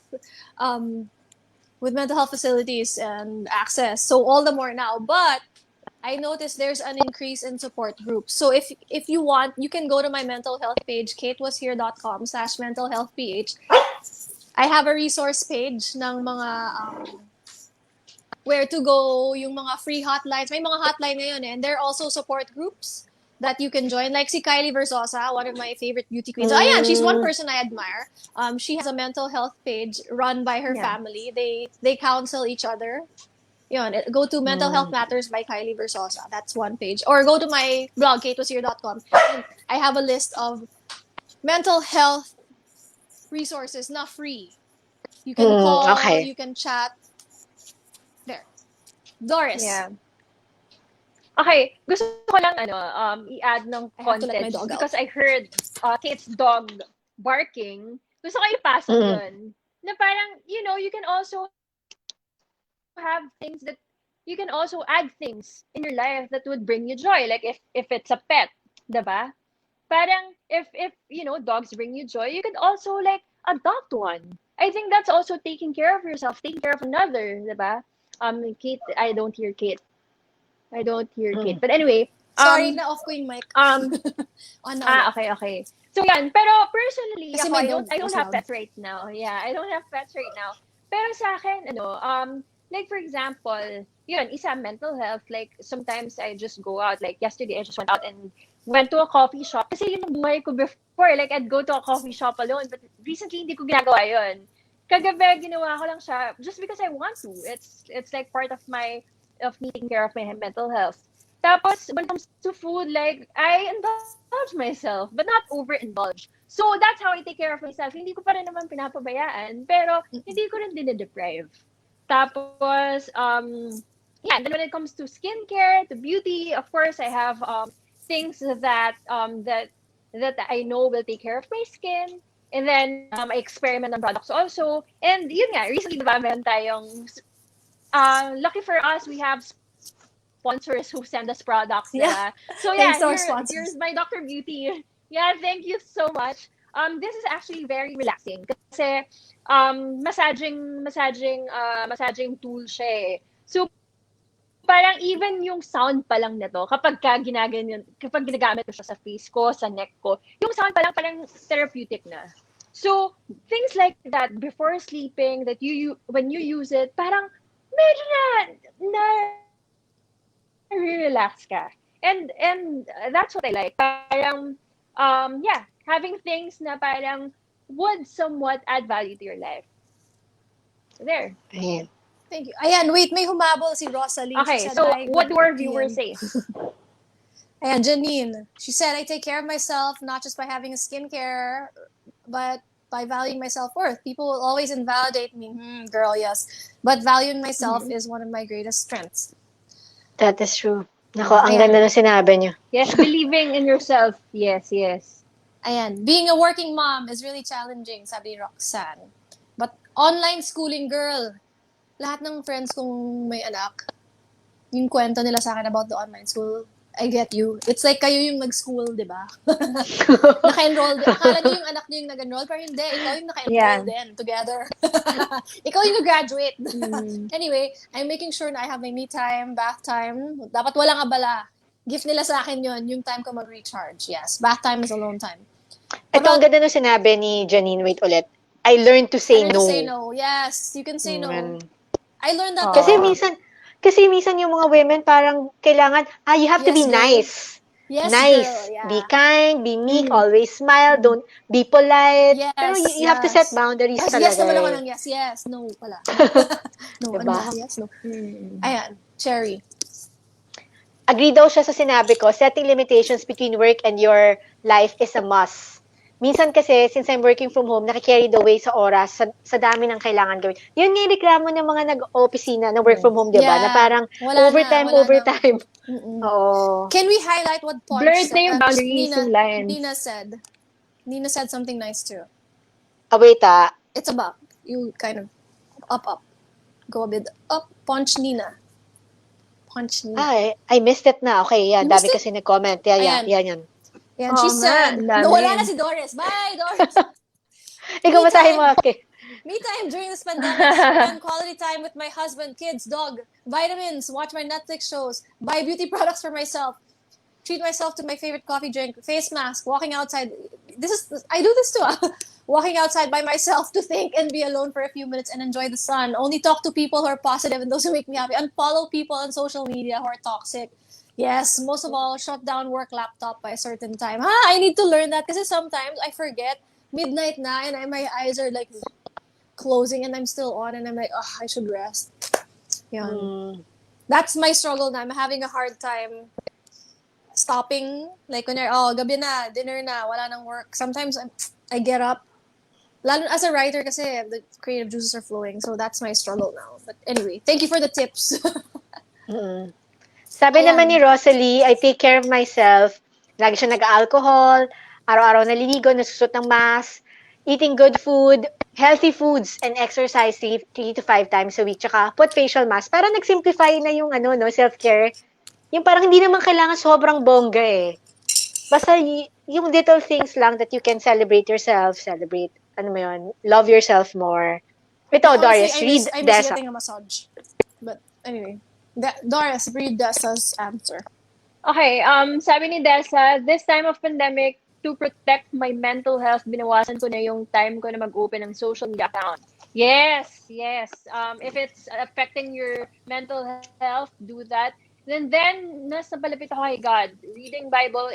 facilities and access. So all the more now. But I noticed there's an increase in support groups. So if you want, you can go to my mental health page, katewashere.com/mentalhealthph. I have a resource page ng mga where to go, yung mga free hotlines. May mga hotline ngayon and there are also support groups that you can join. Like si Kylie Verzosa, one of my favorite beauty queens. Ayan, she's one person I admire. She has a mental health page run by her family. They counsel each other. Go to Mental Health Matters by Kylie Versosa. That's one page. Or go to my blog, katewasyear.com. I have a list of mental health resources, not free. You can call, Okay. you can chat. There. Doris. Yeah. Okay, gusto ko lang i-add ng I have to let my context dog out. because I heard Kate's dog barking. Gusto ko ipasok yun. Na parang, you can also have things that you can also add things in your life that would bring you joy. Like if it's a pet, diba? Parang if dogs bring you joy, you could also like adopt one. I think that's also taking care of yourself, taking care of another, diba? Kate, I don't hear Kate. But anyway, Sorry, na-off ko yung mic. on okay. So yan, pero personally, Kasi ako, my I dog don't was have loud. pets right now. Yeah, I don't have pets right now. Pero sa akin, like for example, yun, isa mental health, like sometimes I just go out, like yesterday I just went out and went to a coffee shop. Kasi yun ang buhay ko before, like I'd go to a coffee shop alone, but recently hindi ko ginagawa yun. Kagabi, ginawa ko lang siya just because I want to. It's like part of me taking care of my mental health. Tapos, when it comes to food, like, I indulge myself, but not overindulge. So, that's how I take care of myself. Hindi ko pa rin naman pinapabayaan, pero hindi ko rin dinideprive. Tapos, yeah, and then when it comes to skincare, to beauty, of course, I have things that I know will take care of my skin. And then, I experiment on products also. And yun nga, recently, diba, meron tayong, lucky for us, we have sponsors who send us products. Yeah. So yeah, Thanks to our sponsors. here's my Dr. Beauty. Yeah, thank you so much. This is actually very relaxing kasi massaging tool siya eh. So parang even yung sound pa lang nito kapag ginagamit ko siya sa face ko, sa neck ko, yung sound pa lang parang therapeutic na. So things like that before sleeping that when you use it, parang medyo na relax ka. And that's what I like. Parang, yeah, having things na parang would somewhat add value to your life. So there. Ayan. Thank you. Ayan, wait, may humabol si Rosalie. Okay, She said, so "Hi, what do good our viewers PM." say? Ayan, Janine. She said, I take care of myself, not just by having a skincare, but by valuing my self-worth. People will always invalidate me. Girl, yes. But valuing myself is one of my greatest strengths. That is true. Nako, ang ganda ng sinabi niyo. Yes, believing in yourself. Yes. Ayan, being a working mom is really challenging, sabi ni Roxanne. But online schooling, girl, lahat ng friends kong may anak, yung kwento nila sa akin about the online school, I get you. It's like kayo yung nag-school, di ba? Naka-enroll. Akala niyo yung anak niyo yung nag-enroll, pero hindi. Ikaw yung naka-enroll din together. Ikaw yung graduate. Anyway, I'm making sure na I have my me time, bath time. Dapat walang abala. Gift nila sa akin yun, yung time ko mag-recharge. Yes, bath time is alone time. Ito ang ganda nung sinabi ni Janine. Wait ulit. I learned to say no. Say no. Yes, you can say no. I learned that. Kasi minsan yung mga women parang kailangan, you have to be nice. Yes, nice. Girl, yeah. Be kind, be meek, always smile, don't be polite. Yes, pero you have to set boundaries talaga. Yes naman ako ng yes. No pala. No, diba? Yes, no. Ayan, Cherry. Agree daw siya sa sinabi ko, setting limitations between work and your life is a must. Minsan kasi, since I'm working from home, nakikarry the way sa oras, sa dami ng kailangan gawin. Yun nga yung reklamo ng mga nag-opisina na work from home, di ba? Na parang overtime. Oo. Can we highlight what points blurred na yung boundaries and lines. Nina said something nice too. Wait. It's about, you kind of, up. Go a bit up. Punch Nina. I missed it na. Okay, yan. Dami kasi nag-comment. Yan. And she said, wala na si Doris. Bye, Doris. Ikaw masahe mo, okay. Me time during this pandemic. Spend quality time with my husband, kids, dog, vitamins, watch my Netflix shows, buy beauty products for myself, treat myself to my favorite coffee drink, face mask, walking outside. I do this too. Walking outside by myself to think and be alone for a few minutes and enjoy the sun. Only talk to people who are positive and those who make me happy. Unfollow people on social media who are toxic. Yes, most of all, shut down work laptop by a certain time. I need to learn that kasi sometimes I forget midnight na and my eyes are like closing and I'm still on and I'm like, I should rest. Yun. That's my struggle na. I'm having a hard time stopping. Like, when gabi na, dinner na, wala nang work. Sometimes I get up. Lalo as a writer kasi, the creative juices are flowing. So that's my struggle now. But anyway, thank you for the tips. Sabi Ayan. naman ni Rosalie, I take care of myself. Lagi siya nag-alcohol, araw-araw naliligo, nasusot ng mask, eating good food, healthy foods, and exercise 3 to 5 times a week. Tsaka put facial mask. Para nag-simplify na yung self-care. Yung parang hindi naman kailangan sobrang bongga eh. Basta yung little things lang that you can celebrate yourself, love yourself more. Ito, Honestly, Doris, I read miss Dessa. getting a massage. But anyway, Doris, read Dessa's answer. Okay, sabi ni Dessa, this time of pandemic, to protect my mental health, binawasan ko na yung time ko na mag-open ng social media account. Yes. If it's affecting your mental health, do that. Then nasa palapit ako kay God, reading Bible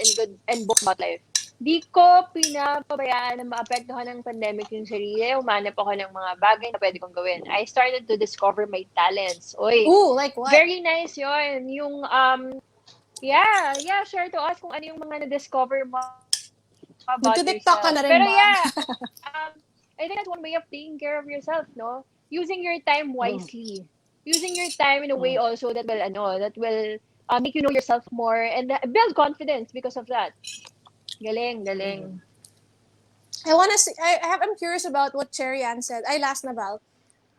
and books about life. Di ko pinapabayaan na maapektuhan ng pandemic yung sarili. Umanap ako ng mga bagay na pwede kong gawin. I started to discover my talents. Oy, Ooh, like what? very nice yon. Yung, share to us kung ano yung mga na-discover mo about Nagti-TikTok ka yourself. na rin Pero ba? I think that's one way of taking care of yourself, no? Using your time wisely. Using your time in a way also that will make you know yourself more and build confidence because of that. Galing. I'm curious about what Cherry Ann said. Ay, last na Val.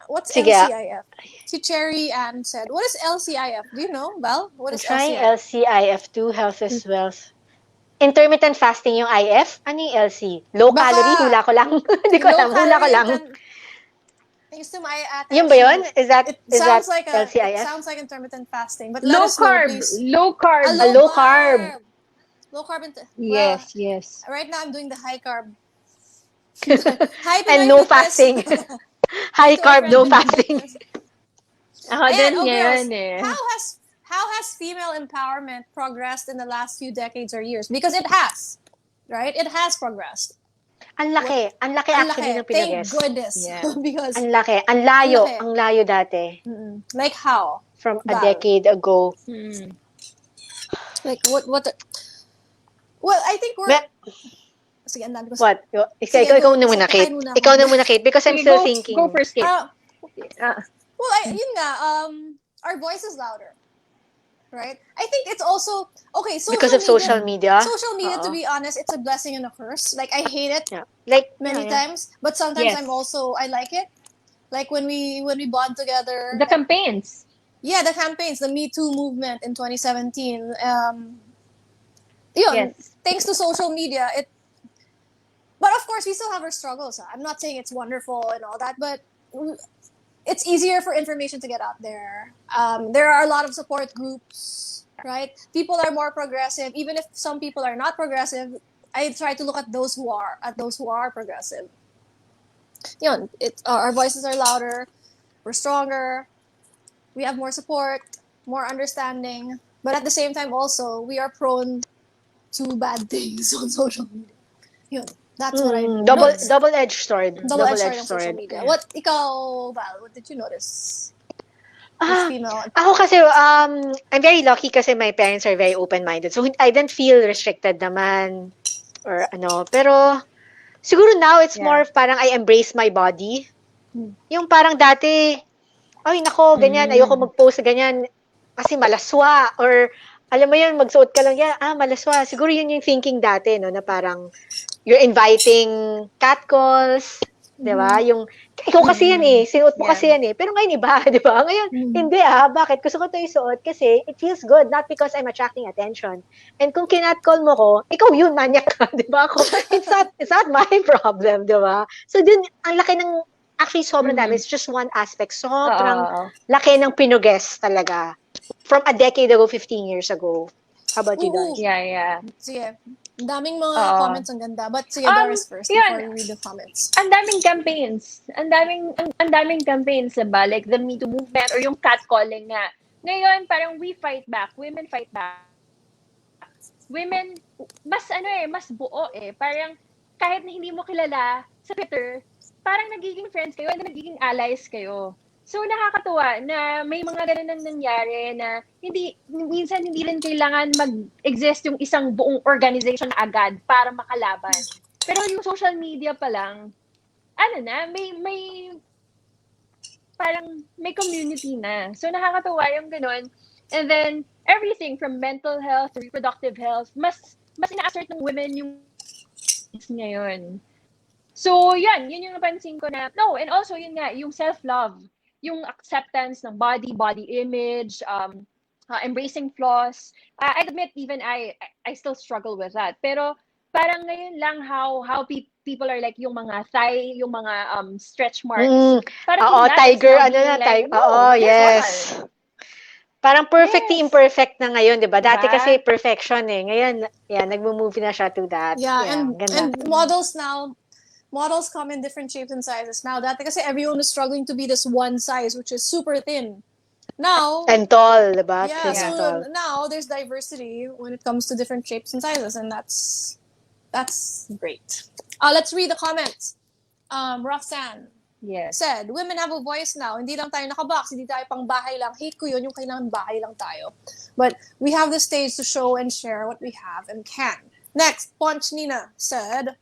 What's Sige. LCIF? Si Cherry Ann said, what is LCIF? Do you know, Val? What is Trying LCIF? LCIF2, health as well. Intermittent fasting yung IF? Ano yung LC? Low calorie? Hula ko lang. Hindi ko alam. Hula ko lang. Thanks to my attention. Yun ba yun? Is that It LCIF? sounds like intermittent fasting. But let Low us know, carb. please. Low carb. A low carb. Low carb. Yes. Right now, I'm doing the high carb. And no fasting. High carb, no fasting. Ako din ngayon eh. How has female empowerment progressed in the last few decades or years? Because it has, right? It has progressed. Ang laki actually ng Thank pinag-guess. goodness. Yeah. Because Ang laki. Ang layo dati. like how? From a decade ago. Like what well, I think we're sige, ang dami ko. What? Ikaw na muna, Kate. Ikaw na muna, Kate, because I'm still thinking. Go first, Kate. Well, yun nga, our voice is louder. Right? I think it's also because of social media. Social media, to be honest, it's a blessing and a curse. Like, I hate it many times, but sometimes I like it. Like when we bond together. The campaigns. Yeah, the campaigns, the Me Too movement in 2017. Thanks to social media, but of course we still have our struggles. I'm not saying it's wonderful and all that, but it's easier for information to get out there. There are a lot of support groups, right? People are more progressive. Even if some people are not progressive, I try to look at those who are progressive. Our voices are louder. We're stronger. We have more support, more understanding. But at the same time, also, we are prone to bad things on social media. That's what I noticed. Double-edged sword. Double-edged sword on social media. What, ikaw, Val, what did you notice? Ako kasi, I'm very lucky kasi my parents are very open-minded. So, I didn't feel restricted naman. Or Pero, siguro now, it's more parang I embrace my body. Yung parang dati, ay, nako, ganyan, ayoko mag-post ganyan kasi malaswa. Or, alam mo yun, magsuot ka lang yan, malaswa. Siguro yun yung thinking dati, no, na parang you're inviting catcalls, di ba? Yung, ikaw kasi yan eh, sinuot mo kasi yan eh. Pero ngayon iba, di ba? Ngayon, hindi bakit? Gusto ko ito isuot kasi it feels good, not because I'm attracting attention. And kung kinatcall mo ko, ikaw yun, manyak ka, di ba? It's not my problem, di ba? So dun, ang laki ng, actually sobrang dami, it's just one aspect. Sobrang laki ng pinuges talaga. From a decade ago, 15 years ago. How about you guys? Yeah. Sige. Daming mga comments ang ganda. But sige, Doris first before you read the comments. Ang daming campaigns. Ang daming campaigns, diba? Like the Me Too movement or yung catcalling nga. Ngayon, parang we fight back. Women fight back. Women, mas buo eh. Parang kahit na hindi mo kilala sa Twitter, parang nagiging friends kayo and nagiging allies kayo. So nakakatuwa na may mga ganun nang nangyari na minsan hindi rin kailangan mag-exist yung isang buong organization agad para makalaban. Pero yung social media pa lang, may parang may community na. So nakakatuwa yung ganun. And then everything from mental health to reproductive health, mas ina-assert ng women yung ngayon. So, yun yung napansin ko na, no, and also, yun nga, yung self-love, yung acceptance ng body image, embracing flaws. I admit, even I still struggle with that. Pero, parang ngayon lang how people are like, yung mga thigh, yung mga stretch marks. Oo, tiger, tiger. Oo, yes. Parang perfectly imperfect na ngayon, di ba? Dati kasi perfection eh. Ngayon, nagmo-move na siya to that. Yeah, and models come in different shapes and sizes now. Dati kasi everyone was struggling to be this one size, which is super thin. Now... And tall, diba? Yeah, so now there's diversity when it comes to different shapes and sizes, and that's great. Let's read the comments. Roxanne said, women have a voice now. Hindi lang tayo nakabox, hindi tayo pang bahay lang. Hate ko yun, yung kailangan bahay lang tayo. But we have the stage to show and share what we have and can. Next, Ponch Nina said,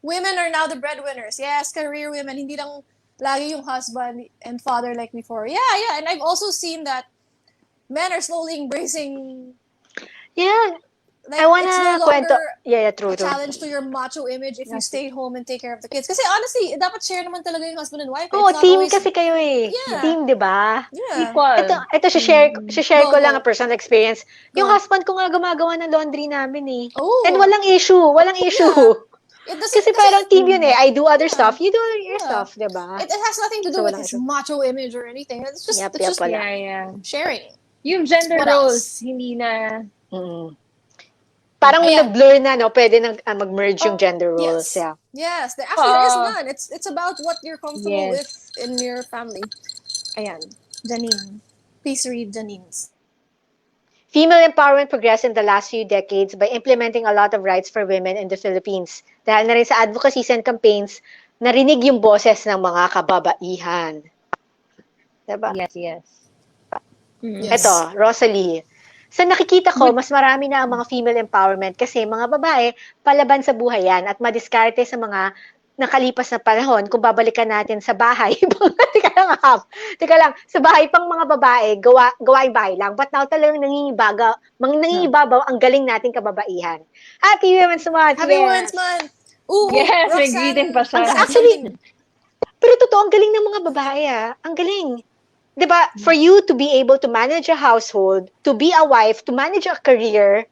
women are now the breadwinners. Yes, career women. Hindi lang lagi yung husband and father like before. Yeah. And I've also seen that men are slowly embracing... Yeah. Like, I wanna it's no kwento. longer True. challenge to your macho image if you stay home and take care of the kids. Kasi honestly, dapat share naman talaga yung husband and wife. Oo, team kasi kayo eh. Yeah. Team, di ba? Yeah. Equal. Ito share ko lang a personal experience. Yung Go. husband ko nga gumagawa ng laundry namin eh. Oh. And walang issue. Yeah. Kasi parang team yun eh. I do other stuff, you do your stuff, di ba? It has nothing to do with his macho image or anything. It's just, sharing. Yung gender roles, hindi na... Parang na-blur na, no? Pwede mag-merge yung gender roles. Yes. Yeah. Yes. Actually, there is none. It's about what you're comfortable with in your family. Ayan. Janine. Please read Janine's. Female empowerment progressed in the last few decades by implementing a lot of rights for women in the Philippines. Dahil na rin sa advocacies and campaigns, narinig yung boses ng mga kababaihan. Diba? Yes. Ito, Rosalie. Sa nakikita ko, mas marami na ang mga female empowerment kasi mga babae, palaban sa buhay yan at madiskarte sa mga nakalipas na panahon kung babalikan natin sa bahay. Teka lang, sa bahay pang mga babae, gawaing bahay lang. But now talagang nangingibabaw ang galing nating kababaihan. Happy Women's Month! Happy Women's Month! Ooh, yes, may greeting pa siya. Actually, pero totoo, ang galing ng mga babae Ang galing. Diba, for you to be able to manage a household, to be a wife, to manage a career,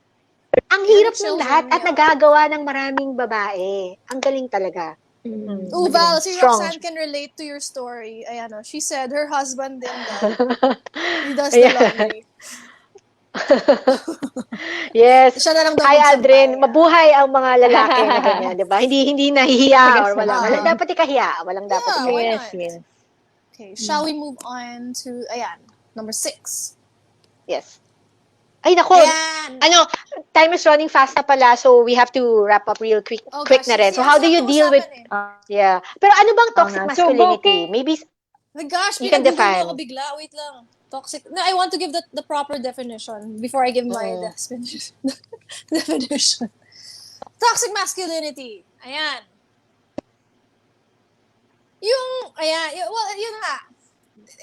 ang hirap ng lahat at nagagawa ng maraming babae. Ang galing talaga. Val, si Roxanne can relate to your story. Ayan, she said her husband din he does the laundry. Yes. Siya na lang daw Hi, Aldrin. Mabuhay ang mga lalaki na ganyan, diba? Hindi nahihiya or wala. Dapat ikahiya. Walang dapat ikahiya. Yes. Okay, shall we move on to, number 6. Yes. Ay, naku. Time is running fast na pala, so we have to wrap up real quick na rin. So how do you deal with, pero ano bang toxic masculinity? Maybe, my gosh, you can define. Ako bigla. Wait lang. Toxic, no, I want to give the proper definition before I give my definition. Toxic masculinity. Ayan. Yun nga.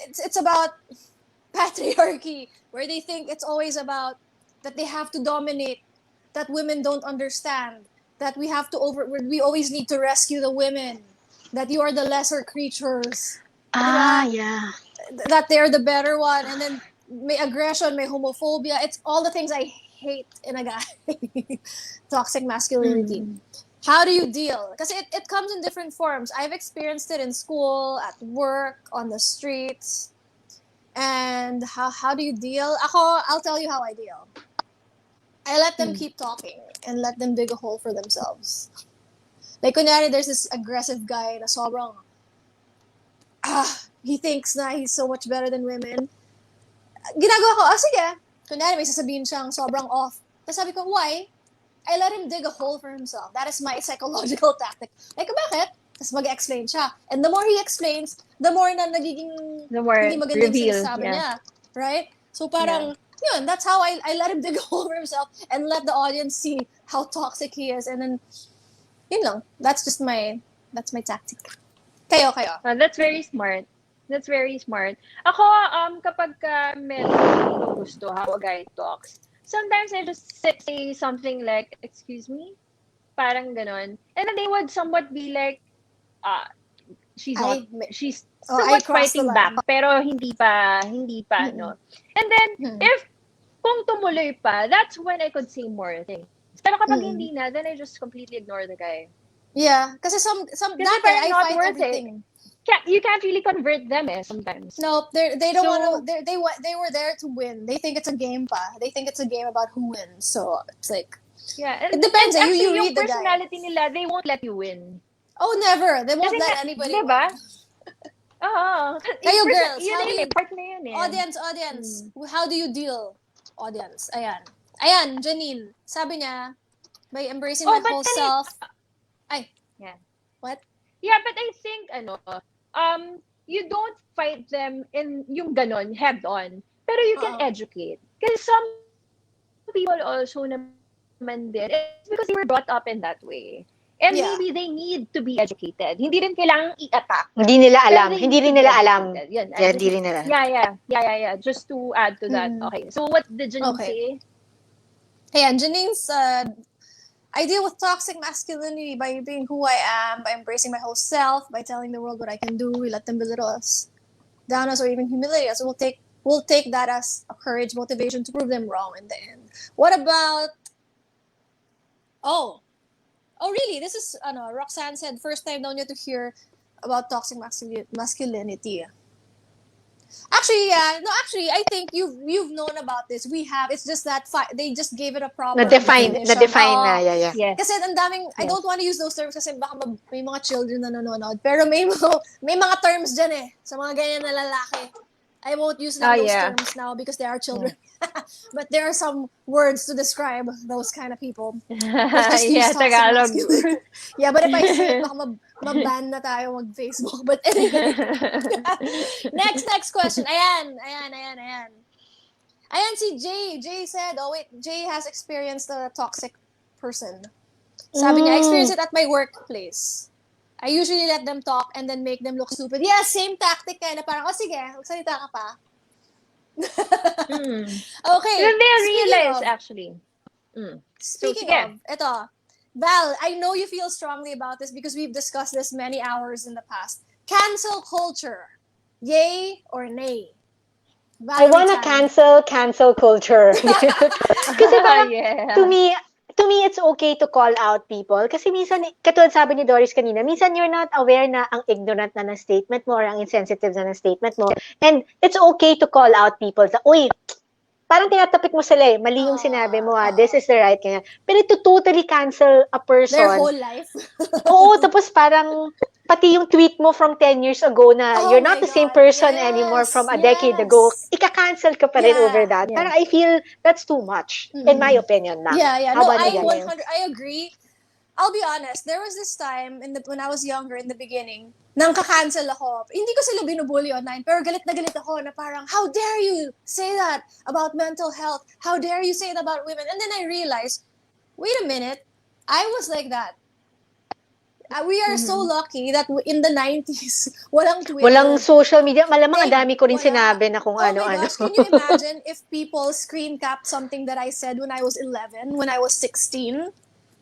It's about patriarchy, where they think it's always about that they have to dominate, that women don't understand, that we always need to rescue the women, that you are the lesser creatures. Yeah. That they're the better one, and then may aggression, may homophobia. It's all the things I hate in a guy. Toxic masculinity. How do you deal? Because it comes in different forms. I've experienced it in school, at work, on the streets. And how do you deal? I'll tell you how I deal. I let them keep talking and let them dig a hole for themselves. Like, kunyari, there's this aggressive guy na sobrang, he thinks na he's so much better than women. Ginagawa ko, sige. Kunyari, may sasabihin siyang sobrang off. Tapos sabi ko, why? I let him dig a hole for himself. That is my psychological tactic. Like, bakit? Tapos mag-explain siya. And the more he explains, the more na nagiging The more hindi maganda yung reveal. sinasabi Yeah. niya. Right? So parang, yun, that's how I let him dig over himself and let the audience see how toxic he is. And then, yun lang. That's my tactic. Kayo. That's very smart. That's very smart. Ako, kapag medyo hindi ko gusto how a guy talks, sometimes I just say something like, excuse me? Parang ganon. And then they would somewhat be like, she's somewhat fighting back, pero hindi pa, no. And then, if kung tumuloy pa, that's when I could say more things. Pero kapag hindi na, then I just completely ignore the guy. Yeah, kasi some that I not fight worth everything. You can't really convert them sometimes. No, they don't want to. They were there to win. They think it's a game pa. They think it's a game about who wins. So it's like, yeah, it depends. And You actually, read the personality guy. nila, they won't let you win. Oh, never. They won't Kasi let anybody diba? win. Oo. Kayo girls, how do you part na yun eh. audience? How do you deal? Audience, ayan, Janine. Sabi niya, by embracing my whole self. Yeah. What? Yeah, but I think you don't fight them in yung ganon head on, pero you can educate. Because some people also naman din, it's because they were brought up in that way. And maybe they need to be educated. Hindi rin kailangang i-attack. Hindi nila alam. Hindi rin nila alam. Hindi rin nila. Yeah. Just to add to that. Okay. So what did Janine say? Ayan, Janine's I deal with toxic masculinity by being who I am, by embracing my whole self, by telling the world what I can do. We let them belittle us, down us, or even humiliate us. We'll take that as a courage, motivation to prove them wrong in the end. What about? Oh, really? This is Roxanne said first time daw niya to hear about toxic masculinity. Actually, I think you've known about this. We have. It's just that they just gave it a proper na-define na. Yeah. Yes. Kasi ang daming, I don't want to use those terms kasi baka may mga children na nanonood. Pero may mga terms dyan eh. Sa mga ganyan na lalaki. I won't use those terms now because they are children. But there are some words to describe those kind of people. Tagalog. Yeah, but if I say it, baka maban na tayo mag-Facebook. But anyway. Next question. Ayan. Ayan si Jay. Jay said, Jay has experienced a toxic person. Sabi niya, I experienced it at my workplace. I usually let them talk and then make them look stupid. Yeah, same tactic na parang, sige, magsalita ka pa. Okay. Then they realize, actually. Speaking of, ito, Val, I know you feel strongly about this because we've discussed this many hours in the past. Cancel culture. Yay or nay? Valerie, I want to cancel culture. Kasi to me, it's okay to call out people. Kasi minsan, katulad sabi ni Doris kanina, minsan you're not aware na ang ignorant na ng statement mo or ang insensitive na ng statement mo. And it's okay to call out people. Uy, parang tinatapik mo sila eh. Mali yung sinabi mo this is the right kanya. Pero to totally cancel a person. Their whole life. Oo, tapos parang pati yung tweet mo from 10 years ago na you're not the same person anymore from a decade ago, ika-cancel ka pa rin over that. Parang I feel that's too much, in my opinion na. Yeah. No, I agree. I'll be honest, there was this time when I was younger in the beginning, nang ka-cancel ako. Hindi ko sila binubully online, pero galit na galit ako na parang, how dare you say that about mental health? How dare you say that about women? And then I realized, wait a minute, I was like that. We are so lucky that in the 90s, walang Twitter. Walang social media. Malamang ang dami ko rin sinabi na kung ano-ano. Oh my gosh, can you imagine if people screen cap something that I said when I was 11, when I was 16?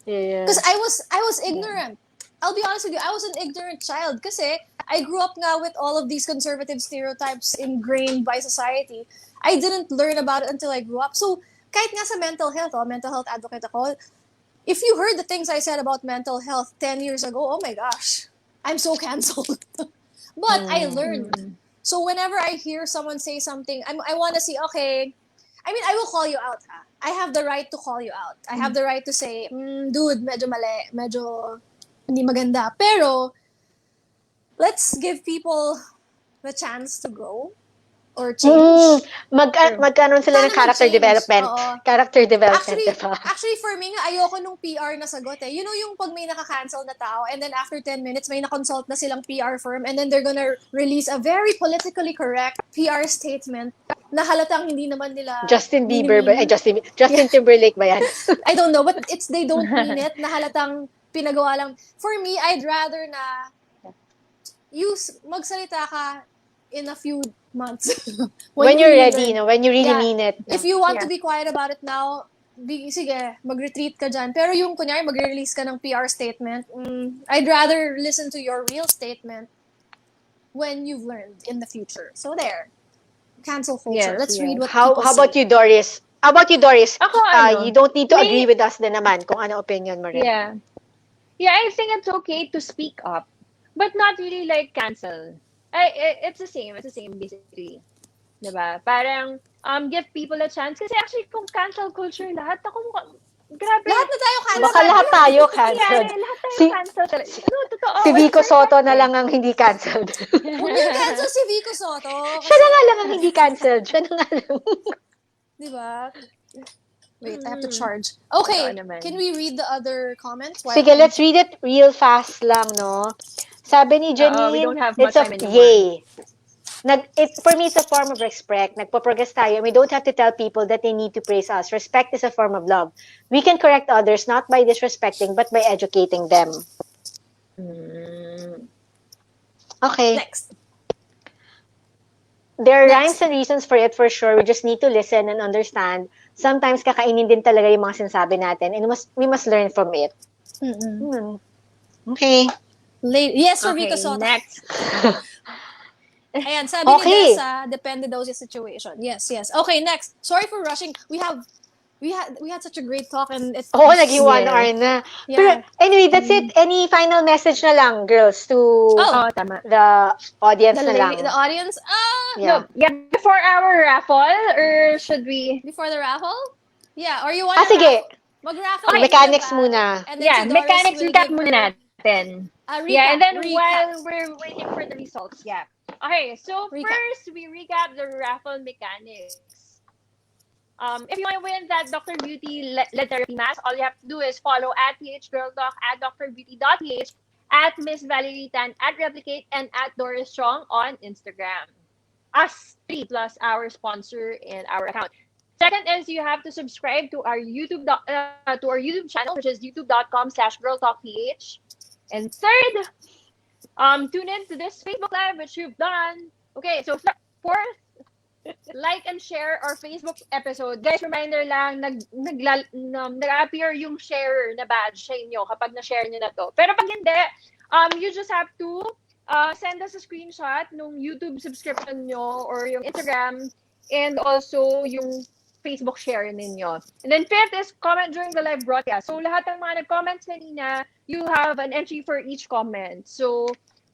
Because I was ignorant. I'll be honest with you, I was an ignorant child kasi I grew up nga with all of these conservative stereotypes ingrained by society. I didn't learn about it until I grew up. So, kahit nga sa mental health advocate ako, if you heard the things I said about mental health 10 years ago, oh my gosh, I'm so canceled. But I learned. So whenever I hear someone say something, I want to see, okay, I mean, I will call you out. Ha? I have the right to call you out. I have the right to say, dude, medyo mali, medyo hindi maganda. Pero, let's give people the chance to grow. or change. Magkaroon sila ng Sana character mag-change. development. Oo. Character development, Actually, diba? actually for me nga, ayoko nung PR na sagot eh. You know yung pag may naka-cancel na tao and then after 10 minutes, may na-consult na silang PR firm and then they're gonna release a very politically correct PR statement na halatang hindi naman nila Justin Bieber ba? mini-mean. Justin Timberlake ba yan? I don't know, but they don't mean it na halatang pinagawa lang. For me, I'd rather na magsalita ka in a few months. When you you're really ready, learn. when you really Yeah. mean it. If you want to be quiet about it now, sige, mag-retreat ka dyan. Pero yung kunyari, mag-release ka ng PR statement, I'd rather listen to your real statement when you've learned in the future. So there. Cancel culture. Let's read what How people about say. you, Doris? How about you, Doris? Ako, You don't need to agree with us din naman kung ano opinion mo rin. Yeah. Yeah, I think it's okay to speak up, but not really like cancel. It's the same. It's the same basically. Diba? Parang give people a chance. Kasi actually, kung cancel culture, grabe. Lahat na tayo cancel. Baka lahat tayo cancelled. Yeah, lahat tayo cancel talaga. No, totoo. Si Vico Soto na lang ang hindi cancelled. Huwag niyo cancel si Vico Soto. Siya na nga lang ang hindi cancelled. Siya na nga lang. Diba? Wait, I have to charge. Okay, Totoo naman. can we read the other comments? Sige, let's read it real fast lang, no? Sabi ni we Janine, don't have it's much a time anymore. yay. For me, it's a form of respect. Nagpo-progress tayo. We don't have to tell people that they need to praise us. Respect is a form of love. We can correct others not by disrespecting, but by educating them. Okay. Next. There are rhymes and reasons for it for sure. We just need to listen and understand. Sometimes kakainin din talaga yung mga sinasabi natin and we must learn from it. Okay. Yes, for Vico Okay, Soto. next. Ayan, sabi ni Dessa, depende daw sa situation. Yes. Okay, next. Sorry for rushing. We had such a great talk and it's Naging 1 hour na. Yeah. Pero anyway, that's it. Any final message na lang, girls, to Tama. the audience na lang? The audience? Yeah. Before our raffle, or should we? Before the raffle? Yeah, or you want Sige. Mag-raffle. Okay. Mechanics muna. And then si Doris mechanics will recap give muna her- natin. recap, Yeah, and then recap. while we're waiting for the results, Okay, so Recap. first we recap the raffle mechanics. If you want to win that Dr. Beauty LED therapy mask, all you have to do is follow at @phgirltalk, @drbeauty.ph, @Miss Valerie Tan, @Replicate, and @Doris Strong on Instagram. Us 3 plus our sponsor and our account. Second is you have to subscribe to our YouTube channel, which is youtube.com/girltalkph. And third, tune in to this Facebook Live, which you've done. Okay, so fourth, like and share our Facebook episode. Guys, reminder lang, nag-appear yung share na badge sa inyo kapag na-share nyo na to. Pero pag hindi, you just have to send us a screenshot nung YouTube subscription nyo or yung Instagram and also yung Facebook share ninyo. And then fifth is comment during the live broadcast. So lahat ng mga nag-comments kanina, you have an entry for each comment. So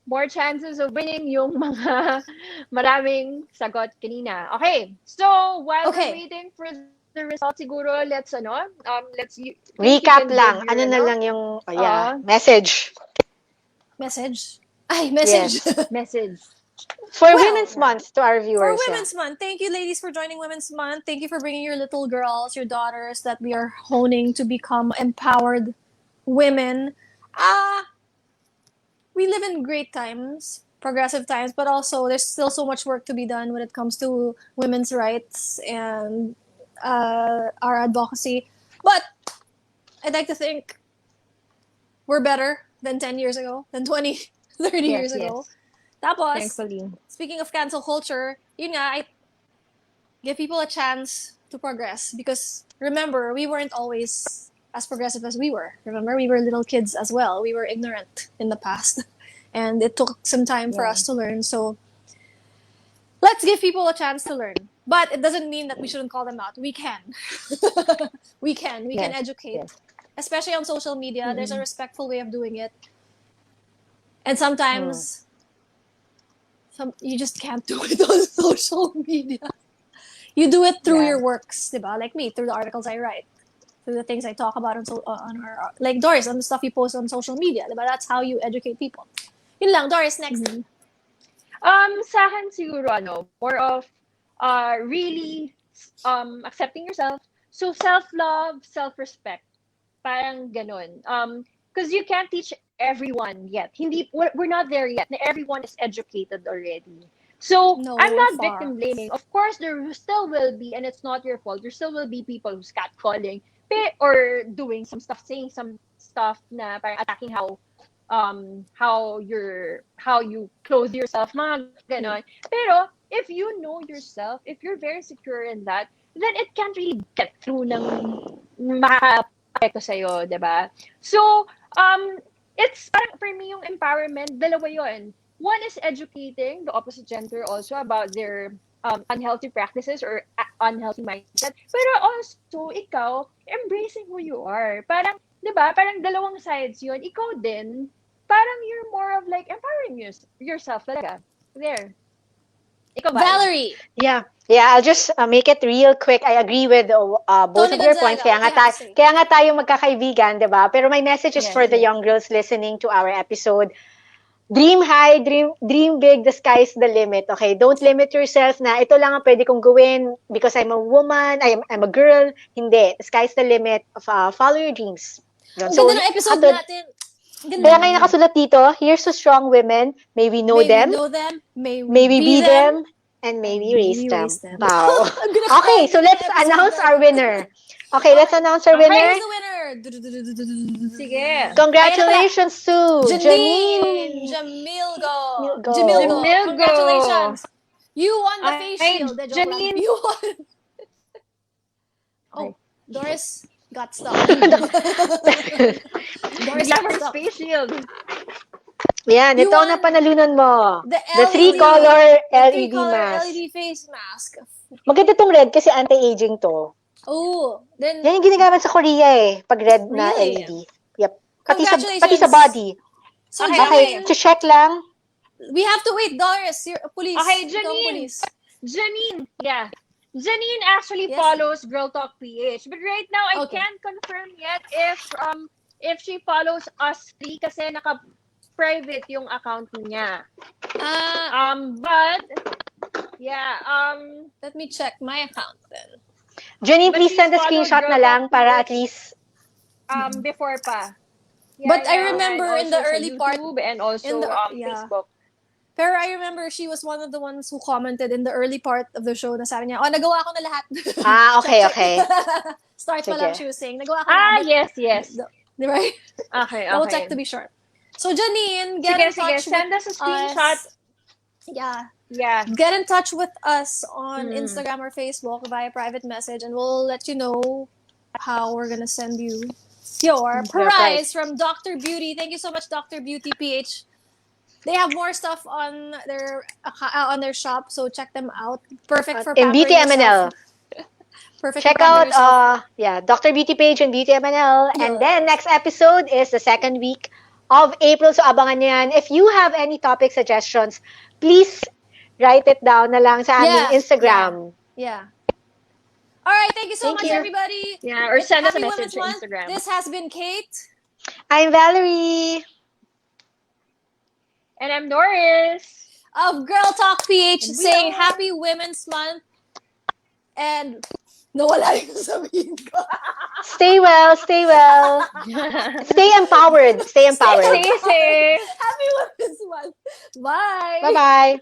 more chances of winning yung mga maraming sagot kanina. Okay. So while we're waiting for the results, siguro let's recap lang. Ano na lang yung message. Message. Ay, message. Yes. Message. For Women's Month to our viewers. For Women's Month. Thank you, ladies, for joining Women's Month. Thank you for bringing your little girls, your daughters that we are honing to become empowered women. We live in great times, progressive times, but also there's still so much work to be done when it comes to women's rights and our advocacy. But I'd like to think we're better than 10 years ago, than 20, 30 years ago. Tapos, thankfully. Speaking of cancel culture, yun nga, I give people a chance to progress because remember, we weren't always as progressive as we were. Remember, we were little kids as well. We were ignorant in the past and it took some time for us to learn. So let's give people a chance to learn. But it doesn't mean that we shouldn't call them out. We can. We can educate. Especially on social media, there's a respectful way of doing it. And sometimes you just can't do it on social media. You do it through your works, diba? Like me, through the articles I write, through the things I talk about on our, like Doris, on the stuff you post on social media, diba? That's how you educate people. Yun lang, Doris, next. Sa akin siguro, more of really accepting yourself. So self-love, self-respect. Parang ganun. Because you can't teach everyone yet. Hindi, we're not there yet. Na everyone is educated already. So No, I'm we're not far. victim blaming. Of course, there still will be, and it's not your fault. There still will be people who's catcalling or doing some stuff, saying some stuff na parang attacking how you clothe yourself, mga ganon. Pero if you know yourself, if you're very secure in that, then it can't really get through ng makaka-apekto sa'yo, diba? So, it's parang for me yung empowerment, dalawa yun. One is educating the opposite gender also about their unhealthy practices or unhealthy mindset. Pero also, ikaw, embracing who you are. Parang, di ba, parang dalawang sides yun. Ikaw din, parang you're more of like empowering yourself talaga. There. Ikaw ba? Valerie. Yeah. Yeah, I'll just make it real quick. I agree with both Tony of your Gonzaga, points. what do you have to say? Kaya nga tayo magkakaibigan, 'di ba? Pero my message is Yes, for the yes. young girls listening to our episode. Dream high, dream big, the sky's the limit. Okay? Don't limit yourself na ito lang ang pwede kong gawin because I'm a woman, I'm a girl. Hindi. The sky's the limit. Follow your dreams. Ang ganda ng episode natin. Ang ganda. Kaya ngayon nakasulat dito, here's to strong women. May we know May them. we know them. May we be them. And and maybe maybe raise raise them. them. Wow. I'm gonna Okay, cry so in let's the episode announce na. our winner. Okay, let's announce our Who's winner. the winner? Sige. Congratulations to Janine Janine. Jamilgo. Jamilgo. Jamilgo. Congratulations. You won the face Ay, shield. Joke lang. Janine. You won. Oh, Doris got stuck. Doris got Glamour stuck. Space Shield. Yan, You ito won na panalunan mo. The The three-color the LED three-color mask. LED face mask. Maganda tong red kasi anti-aging to. Oh, then Yan yung ginagamit sa Korea eh. Pag red na Really? LED. Yep. Pati sa Congratulations. body. so Okay, Okay, Janine, to check lang. we have to wait. Doris, you're police. Okay, Ikaw ang Janine. police. Janine. Yeah. Janine actually Yes. follows Girl Talk PH. But right now, I Okay. can't confirm yet if she follows us three kasi naka-private yung account niya. But yeah, Let me check my account then. Janine, But please she's send a followed screenshot na Girl lang Talk para PH. at least before pa. Yeah, But I remember and in the also sa early part- YouTube and also in the- Facebook. Pero I remember she was one of the ones who commented in the early part of the show na sabi niya, nagawa ko na lahat. okay, Check, okay. check. Start pa lang Sige. she was saying, nagawa ko na. But, Yes. di ba? Okay. Double check to be sure. So Janine, get in Sige, touch send with us a screenshot. us. Yeah. Yeah. Get in touch with us on Mm. Instagram or Facebook via private message and we'll let you know how we're gonna send you your prize from Dr. Beauty. Thank you so much, Dr. Beauty PH. They have more stuff on their shop, so check them out. Perfect for In Beauty pampering MNL. yourself. Perfect Check for out, pampering yourself. Dr. Beauty page and Beauty MNL. And Yes. then, next episode is the second week of April. So, abangan nyo yan. If you have any topic suggestions, please write it down na lang sa aming Yeah, Instagram. Yeah. All right, thank you so Thank much, you. everybody. Yeah, or send us a Happy message Women's on Month. Instagram. This has been Kate. I'm Valerie. And I'm Doris. Of Girl Talk PH And we saying are- Happy Women's Month. And nawala yung sabihin ko. Stay well, stay well. Stay empowered. Stay empowered. Stay safe. Happy Women's Month. Bye. Bye-bye.